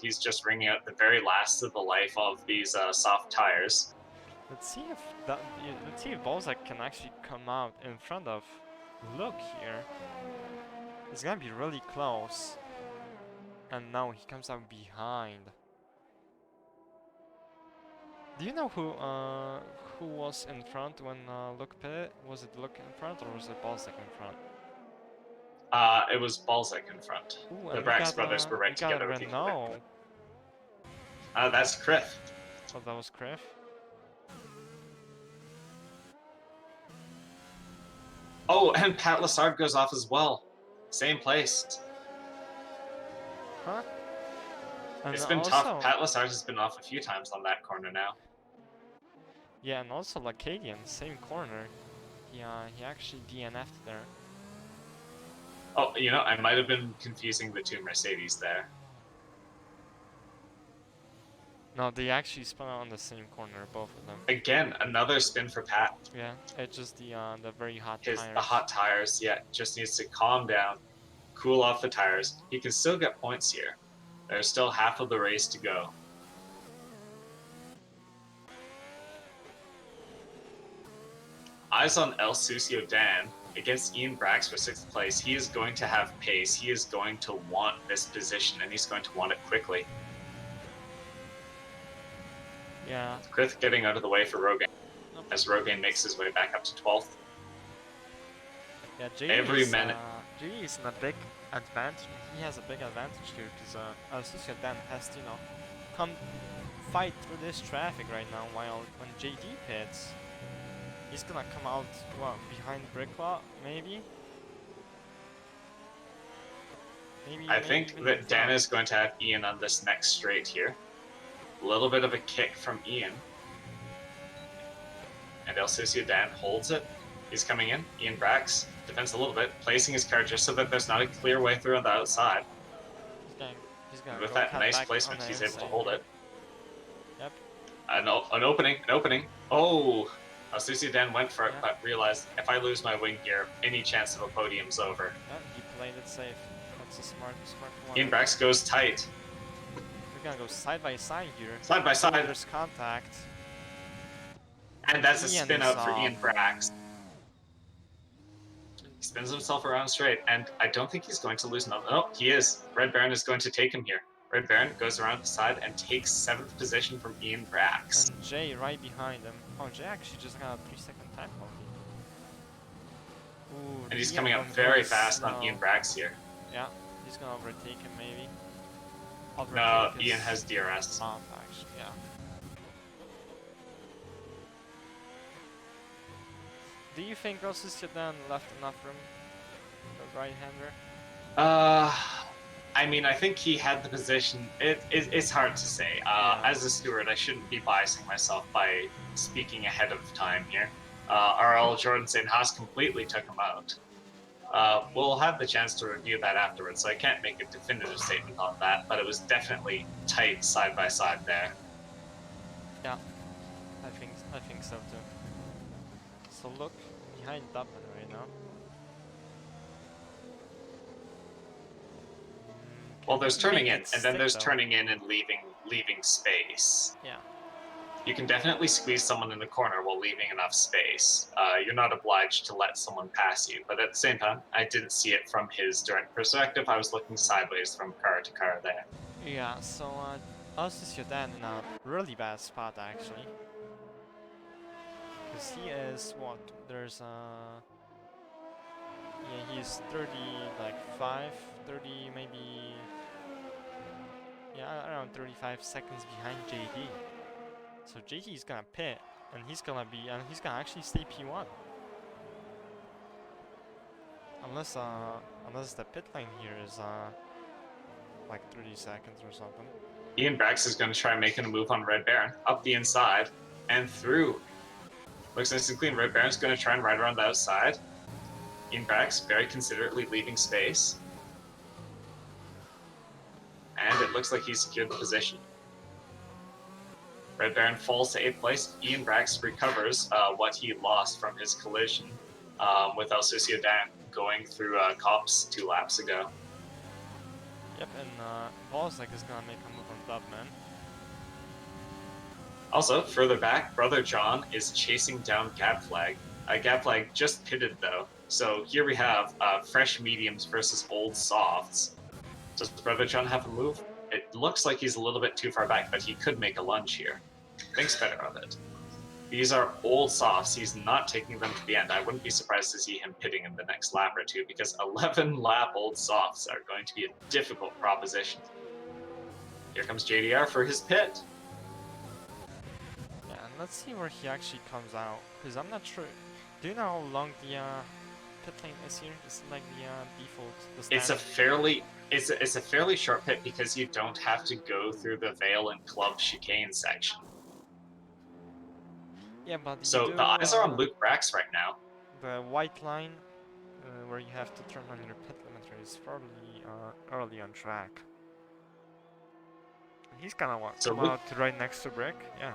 He's just ringing out the very last of the life of these soft tires. Let's see if Balzac can actually come out in front of Look here. It's gonna be really close. And now he comes out behind. Do you know who was in front when Look pit? Was it Look in front or was it Balzac in front? It was Balzac in front. Ooh, The and Brax brothers were right together with Renault. That's Krith. Oh, that was Criff. Oh, and Pat Lassard goes off as well. Same place. Huh? And It's been also, tough. Pat Lassard has been off a few times on that corner now. Yeah, and also Lacadian, same corner. He actually DNF'd there. Oh, I might have been confusing the two Mercedes there. No, they actually spun out on the same corner, both of them. Again, another spin for Pat. Yeah, it's just the very hot The tires. hot tires, yeah, just needs to calm down, cool off the tires. He can still get points here. There's still half of the race to go. Eyes on El Sucio Dan against Ian Brax for 6th place. He is going to have pace. He is going to want this position, and he's going to want it quickly. Yeah. Krith getting out of the way for Rogaine as Rogaine makes his way back up to 12th. Yeah, Every minute. JD is in a big advantage. He has a big advantage here because Alsucia Dan has to, come fight through this traffic right now. While when JD pits, he's gonna come out behind Bricklot, maybe. I think even that in Dan front. is going to have Ian on this next straight here. A little bit of a kick from Ian. And El Sucio Dan holds it. He's coming in. Ian Brax defends a little bit, placing his car just so that there's not a clear way through on the outside. He's gonna And with go that cut nice back placement, on the he's able to inside hold here. it. Yep. An opening. Oh! El Sucio Dan went for it, Yeah. but realized if I lose my wing here, any chance of a podium's over. Yeah, he played it safe. That's a smart one. Ian Brax goes tight. We're gonna go side by side here. Side by side. There's contact. And that's a Ian spin is out for off. Ian Brax. He spins himself around straight, and I don't think he's going to lose another. Oh, he is. Red Baron is going to take him here. Red Baron goes around the side and takes 7th position from Ian Brax. And Jay right behind him. Oh, Jay actually just got a 3-second time penalty. Ooh, And he's Ian coming up went very fast on slow. Ian Brax here. Yeah. He's gonna overtake him maybe. No, Overtake Ian is has DRS. off actually, yeah. Do you think Sedan left enough room? The right-hander? I mean, I think he had the position. It's hard to say. Yeah. As a steward, I shouldn't be biasing myself by speaking ahead of time here. RL Jordan St. Haas completely took him out. We'll have the chance to review that afterwards, so I can't make a definitive statement on that, but it was definitely tight side by side there. Yeah. I think so too. So look behind Dubman right now. Well, there's turning in, it and then stick, there's though. turning in and leaving space. Yeah. You can definitely squeeze someone in the corner while leaving enough space. You're not obliged to let someone pass you, but at the same time, I didn't see it from his direct perspective. I was looking sideways from car to car there. Yeah, so Sedan in a really bad spot actually. Because he is what? There's yeah, he's 30, like 30 maybe. Yeah, around 35 seconds behind JD. So JD is gonna pit, and he's gonna actually stay P1. Unless the pit lane here is like 30 seconds or something. Ian Brax is going to try making a move on Red Baron, up the inside, and through. Looks nice and clean. Red Baron's going to try and ride around the outside. Ian Brax very considerately leaving space. And it looks like he secured the position. Red Baron falls to 8th place. Ian Brax recovers what he lost from his collision with El Dan going through Cops 2 laps ago. Yep, and Balzac is gonna make a move on Dubman. Also, further back, Brother John is chasing down Gabflag. Gabflag just pitted though, so here we have fresh mediums versus old softs. Does Brother John have a move? It looks like he's a little bit too far back, but he could make a lunge here. Thinks better of it. These are old softs. He's not taking them to the end. I wouldn't be surprised to see him pitting in the next lap or two, because 11 lap old softs are going to be a difficult proposition. Here comes JDR for his pit. Yeah, and let's see where he actually comes out, because I'm not sure. Do you know how long the pit lane is here? Is it like the default? It's a fairly short pit because you don't have to go through the Vale and Club chicane section. Yeah, but So the eyes are on Luke Brax right now. The white line where you have to turn on your pit limiter is probably early on track. He's gonna come out right next to Brick, yeah.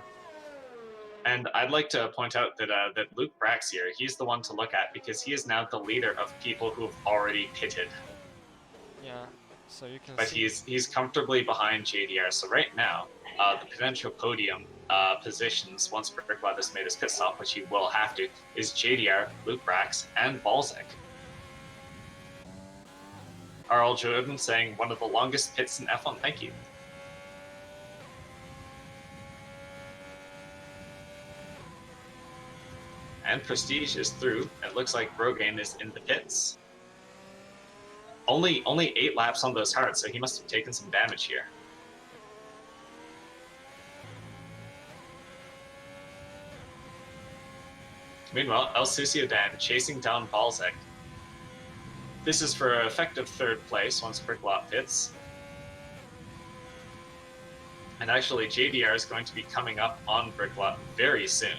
And I'd like to point out that that Luke Brax here, he's the one to look at because he is now the leader of people who have already pitted. Yeah, so you can but see. he's comfortably behind JDR. So right now, the potential podium positions, once Brickwad has made his pit stop, which he will have to, is JDR, Luke Brax, and Balzac. RL Jordan saying one of the longest pits in F1. Thank you. And Prestige is through. It looks like Rogaine is in the pits. Only 8 laps on those hards, so he must have taken some damage here. Meanwhile, El Dan chasing down Balzac. This is for effective 3rd place once Bricklot pits. And actually, JDR is going to be coming up on Bricklot very soon.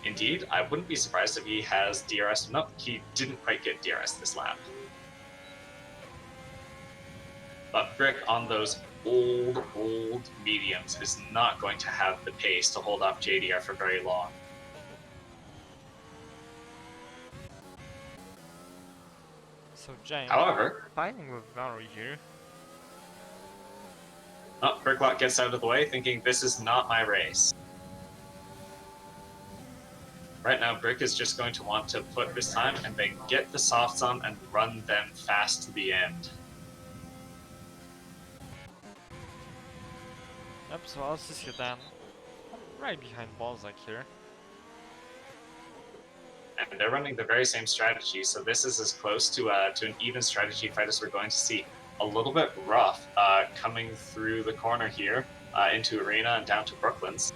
Indeed, I wouldn't be surprised if he has DRS. Nope, he didn't quite get DRS this lap. But Brick on those old mediums is not going to have the pace to hold off JDR for very long. So James, However, fighting with Valerie here. Oh, Bricklot gets out of the way, thinking this is not my race. Right now, Brick is just going to want to put this time and then get the softs on and run them fast to the end. Yep, so I'll see you then. Right behind Balzac here. and they're running the very same strategy. So this is as close to an even strategy fight as we're going to see. A little bit rough coming through the corner here into Arena and down to Brooklands.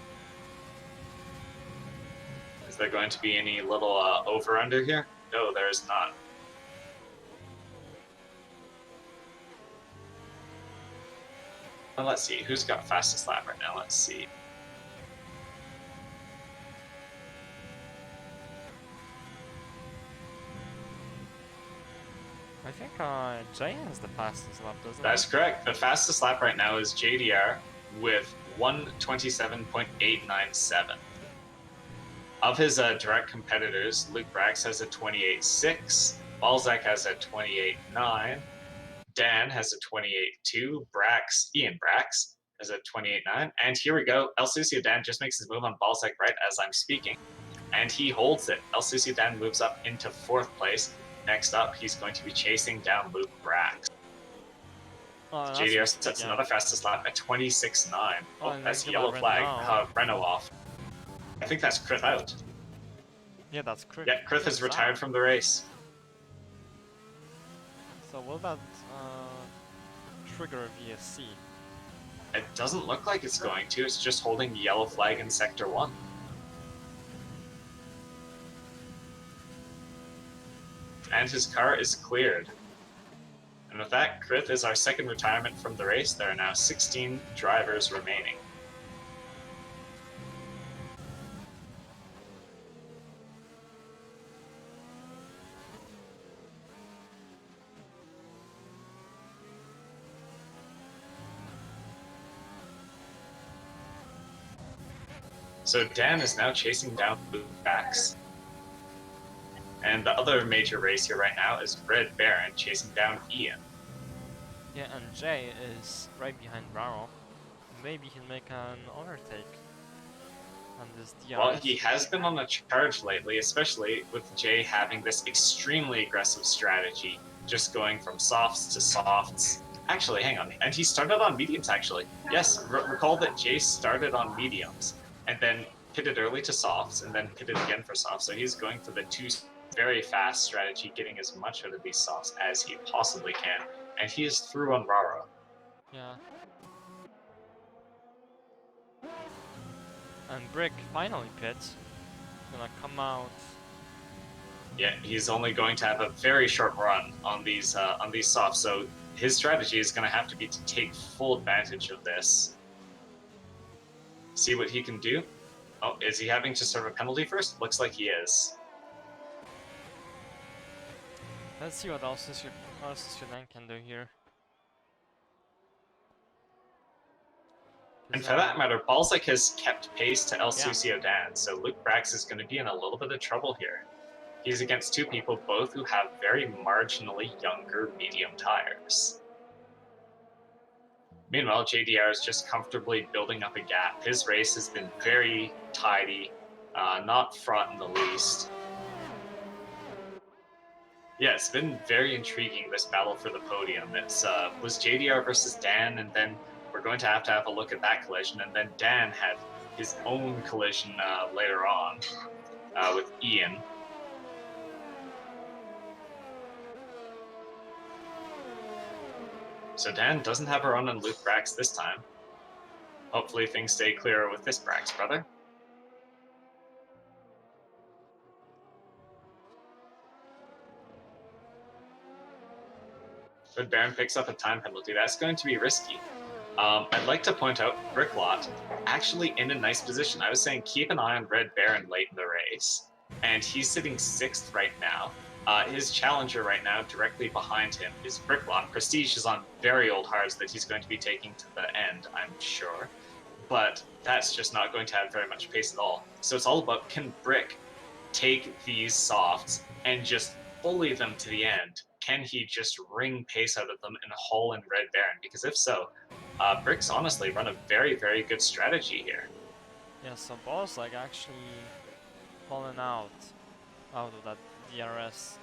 Is there going to be any little over-under here? No, there is not. Well, let's see, who's got fastest lap right now? Let's see. I think Jay has the fastest lap, doesn't That's he? correct. The fastest lap right now is JDR with 1:27.897. Of his direct competitors, Luke Brax has a 28.6, Balzac has a 28.9, Dan has a 28.2, Ian Brax has a 28.9, and here we go. El Sucio Dan just makes his move on Balzac right as I'm speaking, and he holds it. El Sucio Dan moves up into 4th place. Next up, he's going to be chasing down Luke Brax. Oh, that's JDR risky, sets yeah. another fastest lap at 26.9. Oh, Oh, and that's a think yellow about flag. Renault. Renault off. I think that's Krith out. Yeah, that's Krith. Yeah, Krith has retired from the race. So will that trigger a VSC? It doesn't look like it's going to. It's just holding the yellow flag in Sector 1. And his car is cleared. And with that, Krith is our second retirement from the race. There are now 16 drivers remaining. So Dan is now chasing down Luke Brax. And the other major race here right now is Red Baron chasing down Ian. Yeah, and Jay is right behind Raro. Maybe he'll make an overtake on this DRS. Well, he has been on a charge lately, especially with Jay having this extremely aggressive strategy, just going from softs to softs. Actually, hang on. And he started on mediums, actually. Yes, recall that Jay started on mediums, and then pitted early to softs, and then pitted again for softs. So he's going for the 2 very fast strategy, getting as much out of these softs as he possibly can. And he is through on Raro. Yeah. And Brick finally pits. Gonna come out. Yeah, he's only going to have a very short run on these softs, so his strategy is going to have to be to take full advantage of this. See what he can do. Oh, is he having to serve a penalty first? Looks like he is. Let's see what else Sudan can do here. And for that matter, Balzac has kept pace to El Sucio Dan, so Luke Brax is going to be in a little bit of trouble here. He's against 2 people, both who have very marginally younger medium tires. Meanwhile, JDR is just comfortably building up a gap. His race has been very tidy, not fraught in the least. Yeah, it's been very intriguing, this battle for the podium. It was JDR versus Dan, and then we're going to have a look at that collision, and then Dan had his own collision later on with Ian. So Dan doesn't have a run on Luke Brax this time. Hopefully things stay clear with this Brax brother. Red Baron picks up a time penalty. That's going to be risky. I'd like to point out Bricklot actually in a nice position. I was saying keep an eye on Red Baron late in the race, and he's sitting 6th right now. His challenger right now, directly behind him, is Bricklot. Prestige is on very old hards that he's going to be taking to the end, I'm sure. But that's just not going to have very much pace at all. So it's all about, can Brick take these softs and just bully them to the end? Can he just wring pace out of them and haul in Red Baron? Because if so, Brick's honestly run a very, very good strategy here. Yeah, so Boss like actually fallen out of that DRS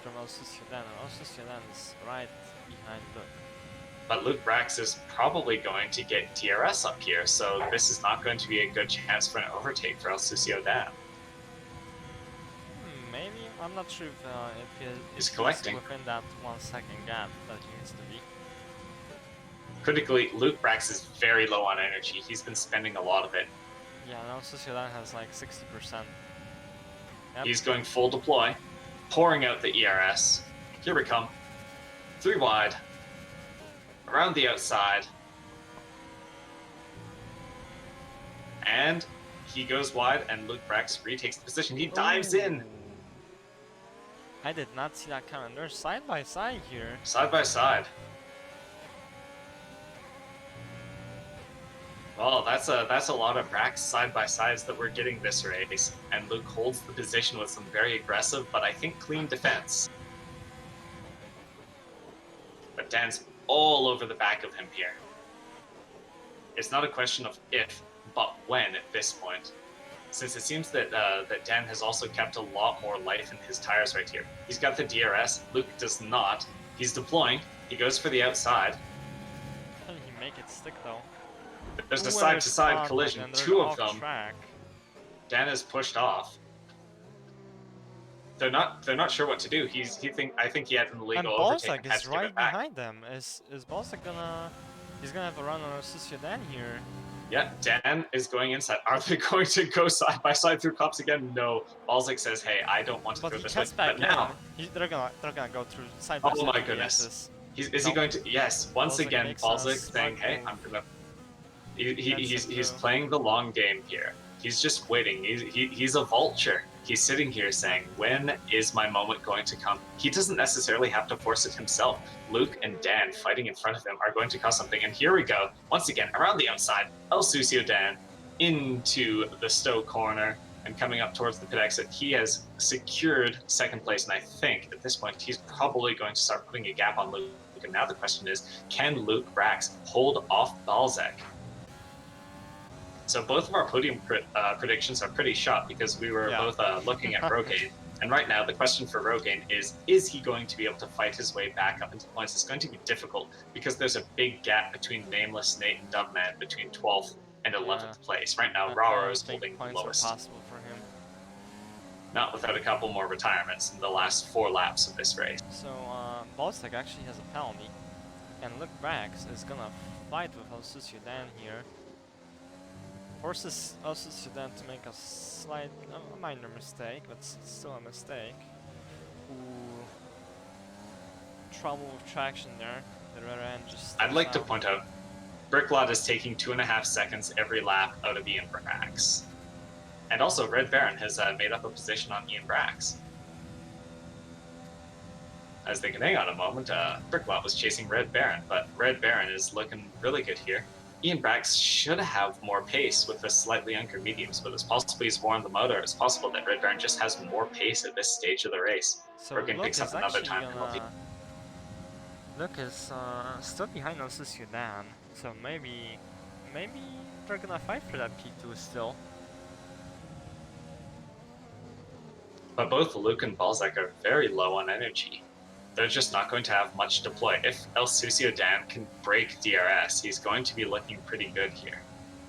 from El Sudan, and El Sudan is right behind Luke. But Luke Brax is probably going to get DRS up here, so this is not going to be a good chance for an overtake for El Sucio Dan. I'm not sure if He's he's collecting. within that 1 second gap that he needs to be. Critically, Luke Brax is very low on energy. He's been spending a lot of it. Yeah, now Sociedad has like 60%. Yep. He's going full deploy, pouring out the ERS. Here we come. 3 wide. Around the outside. And he goes wide, and Luke Brax retakes the position. He dives in. Ooh. I did not see that coming. They're side by side here. Side by side. Well, that's a lot of Brax side by sides that we're getting this race, and Luke holds the position with some very aggressive, but I think clean defense. But Dan's all over the back of him here. It's not a question of if, but when at this point, since it seems that that Dan has also kept a lot more life in his tires right here. He's got the DRS. Luke does not. He's deploying. He goes for the outside. How did he make it stick though? There's the Ooh, side-to-side contact, collision. and they're 2 of off them. Track. Dan is pushed off. They're not sure what to do. I think he had an And illegal overtake Balzac and had is to give right it back. behind them. Is Balzac gonna... He's gonna have a run on Sociedad here. Yeah, Dan is going inside. Are they going to go side by side through cops again? No. Balzac says, "Hey, I don't want to But go he this way." cuts back But now, they're gonna go through side by oh side. my goodness, is he Nope. going to? Yes, once Balzac again, makes a Balzac smart saying, "Hey, move. I'm gonna." Gets He's through. playing the long game here. He's just waiting. He's a vulture. He's sitting here saying, "When is my moment going to come?" He doesn't necessarily have to force it himself. Luke and Dan fighting in front of him are going to cause something. And here we go. Once again, around the outside, El Sucio Dan into the Stowe corner and coming up towards the pit exit. He has secured second place, and I think at this point he's probably going to start putting a gap on Luke. And now the question is, can Luke Brax hold off Balzac? So both of our podium predictions are pretty shot because we were both looking at Rogaine. And right now, the question for Rogaine is he going to be able to fight his way back up into points? It's going to be difficult because there's a big gap between Nameless Nate and Dubman between 12th and 11th place. Right now, Raro is holding the points lowest. are possible for him. Not without a couple more retirements in the last 4 laps of this race. So Balzac actually has a penalty, and Luke Brax is gonna fight with El Sucio here. Forces El Sucio to make a slight, a minor mistake, but still a mistake. Ooh, trouble with traction there. The rear end just. I'd like to point out, Bricklot is taking 2.5 seconds every lap out of Ian Brax. And also, Red Baron has made up a position on Ian Brax. I was thinking, hang on a moment, Bricklot was chasing Red Baron, but Red Baron is looking really good here. Ian Brax should have more pace with the slightly younger mediums, but it's possible he's worn them out, or it's possible that Red Baron just has more pace at this stage of the race. So Rogan Luke picks up is another actually time penalty. Luke is still behind El Sucio, so maybe they're gonna fight for that P2 still. But both Luke and Balzac are very low on energy. They're just not going to have much deploy. If El Sucio Dan can break DRS, he's going to be looking pretty good here.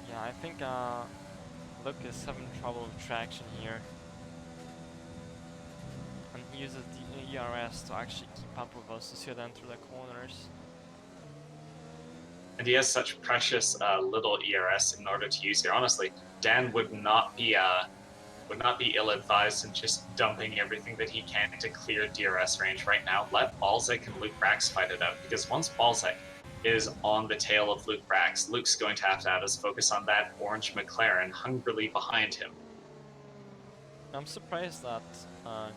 Yeah, I think Luke is having trouble with traction here. And he uses the ERS to actually keep up with El Sucio through the corners. And he has such precious little ERS in order to use here. Honestly, Dan would not be ill-advised in just dumping everything that he can to clear DRS range right now. Let Balzac and Luke Brax fight it out, because once Balzac is on the tail of Luke Brax, Luke's going to have his focus on that orange McLaren hungrily behind him. I'm surprised that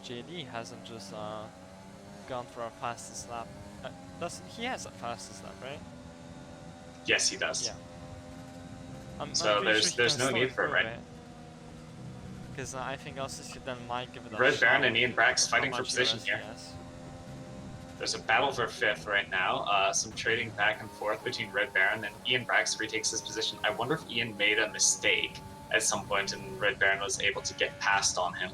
JD hasn't just gone for our fastest lap. He has a fastest lap, right? Yes, he does. Yeah. So there's no need for it right now. Because I think El Sucio might give it a Red shot. Baron and Ian Brax fighting for position here. Yes. There's a battle for 5th right now. Some trading back and forth between Red Baron and Ian Brax retakes his position. I wonder if Ian made a mistake at some point and Red Baron was able to get past on him.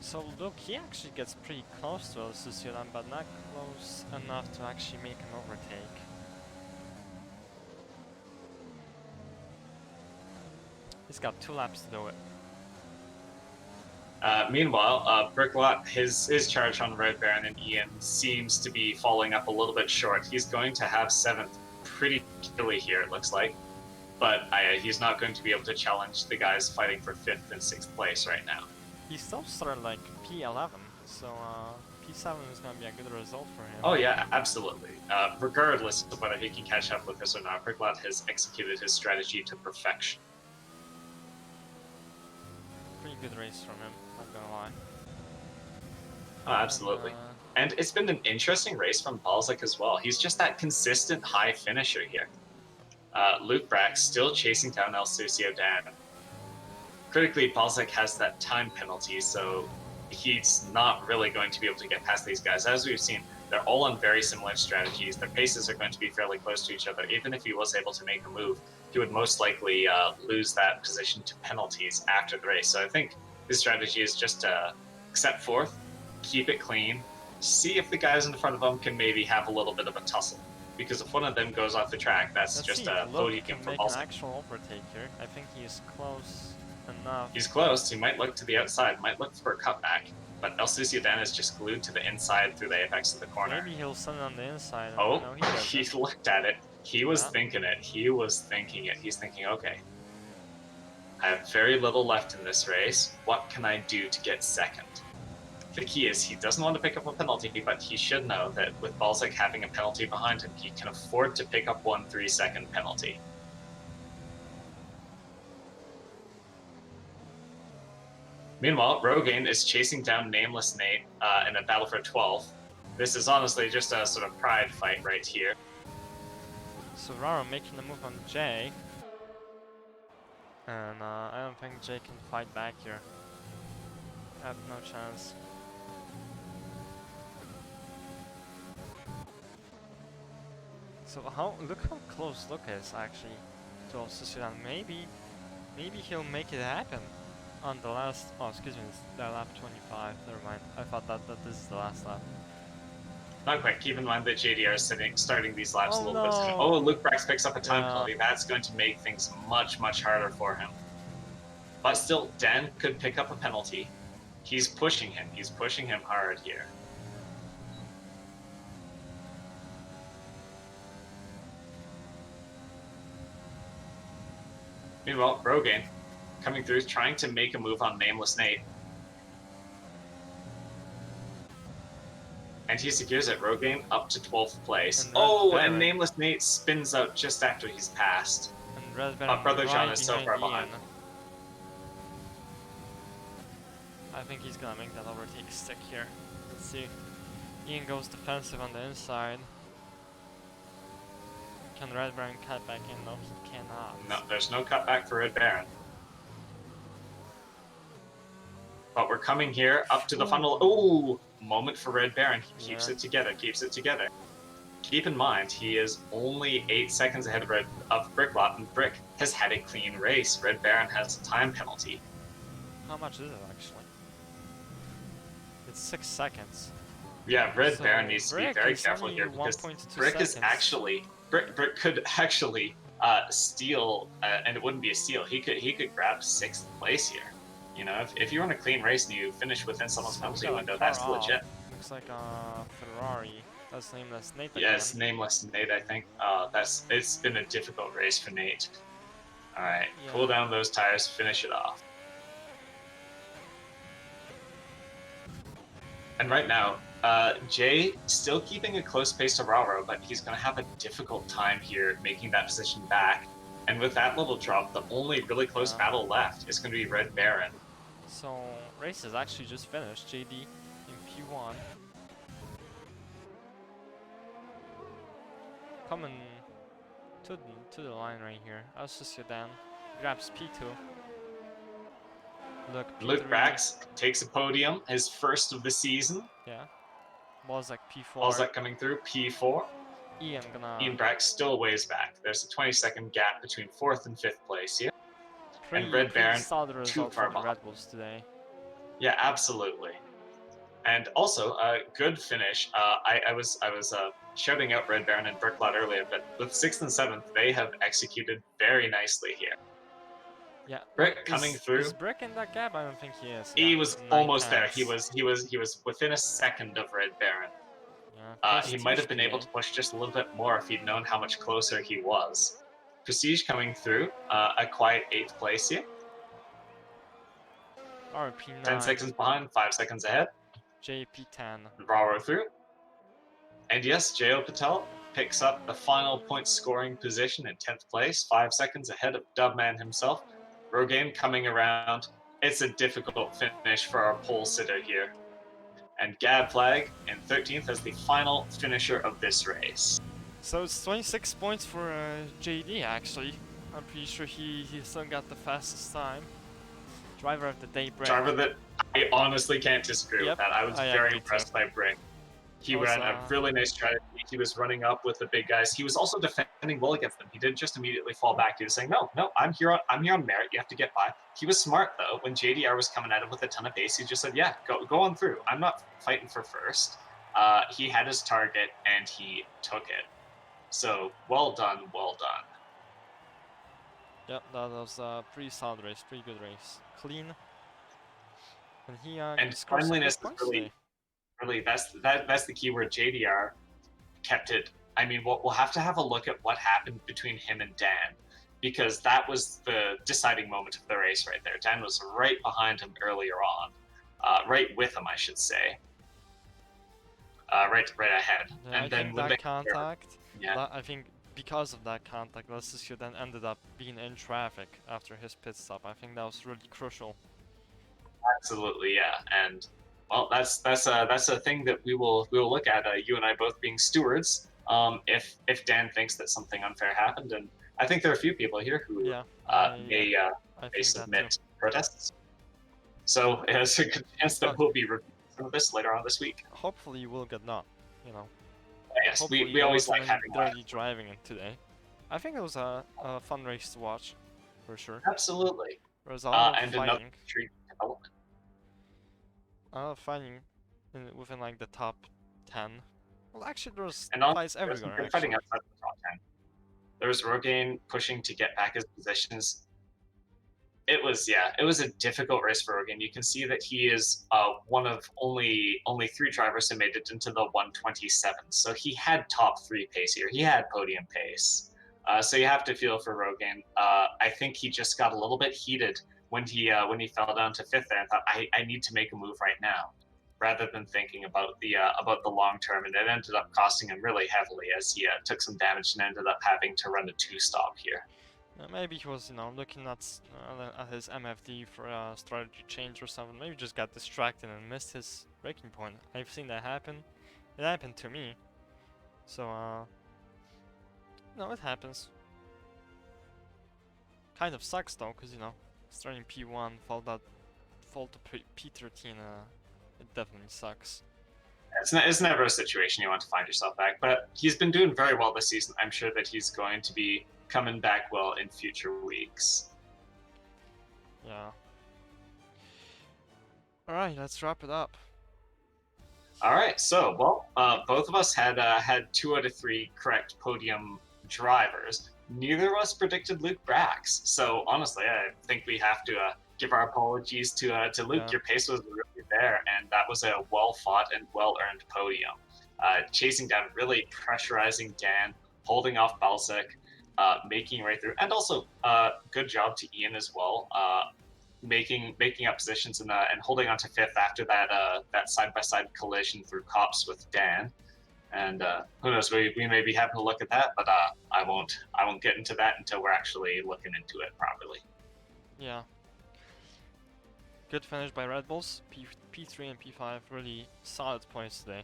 So look, he actually gets pretty close to El Sucio, but not close enough to actually make an overtake. He's got 2 laps to do it. Meanwhile, Bricklot, his charge on Red Baron and Ian seems to be falling up a little bit short. He's going to have 7th pretty early here, it looks like. But he's not going to be able to challenge the guys fighting for 5th and 6th place right now. He still started like P11, so P7 is gonna be a good result for him. Oh yeah, absolutely. Regardless of whether he can catch up with this or not, Bricklot has executed his strategy to perfection. Pretty good race from him, not gonna lie. Oh, absolutely. And it's been an interesting race from Balzac as well. He's just that consistent high finisher here. Luke Brack still chasing down El Sucio Dan. Critically, Balzac has that time penalty, so he's not really going to be able to get past these guys. As we've seen, they're all on very similar strategies. Their paces are going to be fairly close to each other. Even if he was able to make a move, he would most likely lose that position to penalties after the race. So I think his strategy is just to accept 4th, keep it clean, see if the guys in front of him can maybe have a little bit of a tussle. Because if one of them goes off the track, that's just a podium for make Balzac. an actual overtake here. I think he's close enough. He's close. He might look to the outside, might look for a cutback. But El Sucio Dan is just glued to the inside through the apex of the corner. Maybe he'll send it on the inside. Oh, no, he he looked at it. He was thinking it. He was thinking it. He's thinking, okay, I have very little left in this race. What can I do to get 2nd? The key is he doesn't want to pick up a penalty, but he should know that with Balzac having a penalty behind him, he can afford to pick up 1 3-second penalty. Meanwhile, Rogaine is chasing down Nameless Nate in a battle for 12th. This is honestly just a sort of pride fight right here. So Raro making the move on Jay. And I don't think Jay can fight back here. I have no chance. So look how close Luke is actually to Sudan. Maybe he'll make it happen on the last. Oh, excuse me, it's the lap 25. Never mind. I thought that this is the last lap. Not quite. Keep in mind that JDR is starting these laps a little bit. No. Oh, Luke Brax picks up a time penalty. That's going to make things much, much harder for him. But still, Dan could pick up a penalty. He's pushing him. He's pushing him hard here. Meanwhile, Rogaine coming through, trying to make a move on Nameless Nate. And he secures it. Rogaine up to 12th place. And Nameless Nate spins out just after he's passed. And Brother John is so far behind. I think he's gonna make that overtake stick here. Let's see. Ian goes defensive on the inside. Can Red Baron cut back in? No, he cannot. No, there's no cutback for Red Baron. But we're coming here up to the funnel. Ooh, moment for Red Baron. He keeps it together, keeps it together. Keep in mind, he is only 8 seconds ahead of Bricklot, and Brick has had a clean race. Red Baron has a time penalty. How much is it actually? It's 6 seconds. Yeah, Red Baron needs to be very careful here because Brick is actually Brick could actually steal, and it wouldn't be a steal. He could grab 6th place here. You know, if you run a clean race and you finish within someone's penalty window, that's legit. Looks like a Ferrari. That's Nameless Nate. Yes, Nameless Nate, I think. It's been a difficult race for Nate. Alright, pull down those tires, finish it off. And right now, Jay still keeping a close pace to Raro, but he's going to have a difficult time here making that position back. And with that little drop, the only really close battle left is going to be Red Baron. So, race is actually just finished. JD in P1. Coming to the line right here. El Sucio Dan grabs P2. Look, P3. Luke Brax takes a podium, his first of the season. Yeah. Balzac P4. Balzac coming through, P4. Ian Brax still a ways back. There's a 20-second gap between 4th and 5th place here. And Red Baron too far behind. Red Bulls today. Yeah, absolutely. And also, a good finish. I was shouting out Red Baron and Bricklot earlier, but with 6th and 7th, they have executed very nicely here. Yeah. Brick coming through. Is Brick in that gap? I don't think he is. He Yeah, was 9 almost there. tenths. He was within a second of Red Baron. Yeah, He might have been able PA. to push just a little bit more if he'd known how much closer he was. Prestige coming through, a quiet 8th place here. RP9. 10 seconds behind, 5 seconds ahead. JP10. Raro through. And yes, J.O. Patel picks up the final point scoring position in 10th place, 5 seconds ahead of Dubman himself. Rogaine coming around. It's a difficult finish for our pole sitter here. And Gab Flag in 13th as the final finisher of this race. So it's 26 points for JD actually. I'm pretty sure he still got the fastest time. Driver of the day, Brick. Driver that I honestly can't disagree with that. I was very impressed by Brick. He ran a really nice strategy. He was running up with the big guys. He was also defending well against them. He didn't just immediately fall back. He was saying, "No, I'm here on merit. You have to get by." He was smart though. When JDR was coming at him with a ton of pace, he just said, "Yeah, go on through. I'm not fighting for first." He had his target and he took it. So well done, well done. Yep, that was a pretty solid race, pretty good race, clean. And he and scored some cleanliness good is points really that's the key word. JDR kept it. I mean, we'll have to have a look at what happened between him and Dan, because that was the deciding moment of the race right there. Dan was right behind him earlier on, right with him, I should say, right ahead. Yeah, and I then think when that contact, yeah, I think because of that contact, Leicester then ended up being in traffic after his pit stop. I think that was really crucial. absolutely, yeah. And well, that's a thing that we will look at. You and I both being stewards. If Dan thinks that something unfair happened, and I think there are a few people here who may submit protests. So there's a good chance that we'll be reviewing some of this later on this week. Hopefully, we'll get not. You know. Yes, we always like having dirty driving today. I think it was a fun race to watch, for sure. Absolutely. There was a lot of and fighting. another development. Fighting within like the top 10. Well, actually, there was And fights everywhere. Fighting outside the top 10. There was Rogaine pushing to get back his positions. It was a difficult race for Rogaine. You can see that he is one of only 3 drivers who made it into the 127. So he had top 3 pace here. He had podium pace. So you have to feel for Rogaine. I think he just got a little bit heated when he fell down to 5th there and thought, I need to make a move right now, rather than thinking about the long term. And it ended up costing him really heavily as he took some damage and ended up having to run a 2-stop here. Maybe he was, looking at his MFD for a strategy change or something. Maybe just got distracted and missed his braking point. I've seen that happen. It happened to me. So, no, it happens. Kind of sucks though, because, starting P1, fall to P13, it definitely sucks. It's never a situation you want to find yourself back, but he's been doing very well this season. I'm sure that he's going to be coming back well in future weeks. Yeah. Alright, let's wrap it up. Alright, so, well, both of us had 2 out of 3 correct podium drivers. Neither of us predicted Luke Brax, so honestly, I think we have to give our apologies to Luke. Yeah. Your pace was really there, and that was a well-fought and well-earned podium. Chasing down, really pressurizing Dan, holding off Balsek, making right through, and also good job to Ian as well, making up positions and holding on to 5th after that side-by-side collision through Cops with Dan. And who knows, we may be having a look at that, but I won't get into that until we're actually looking into it properly. Yeah. Good finish by Red Bulls. P3 and P5 really solid points today.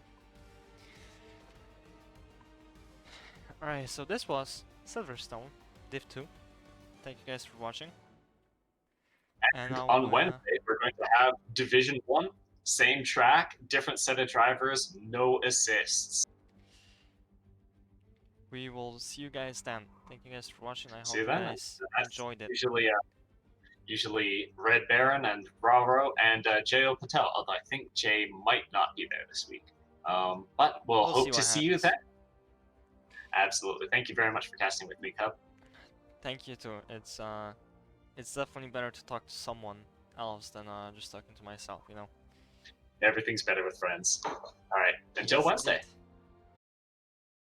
Alright, so this was Silverstone Div 2. Thank you guys for watching. And on Wednesday, we're going to have Division 1, same track, different set of drivers, no assists. We will see you guys then. Thank you guys for watching. I hope you guys enjoyed it. Usually Red Baron and Raro and J.O. Patel, although I think Jay might not be there this week. But we'll hope to see you then. Absolutely. Thank you very much for casting with me, Cub. Thank you too. It's it's definitely better to talk to someone else than just talking to myself, you know. Everything's better with friends. All right, until Yes, Wednesday. indeed.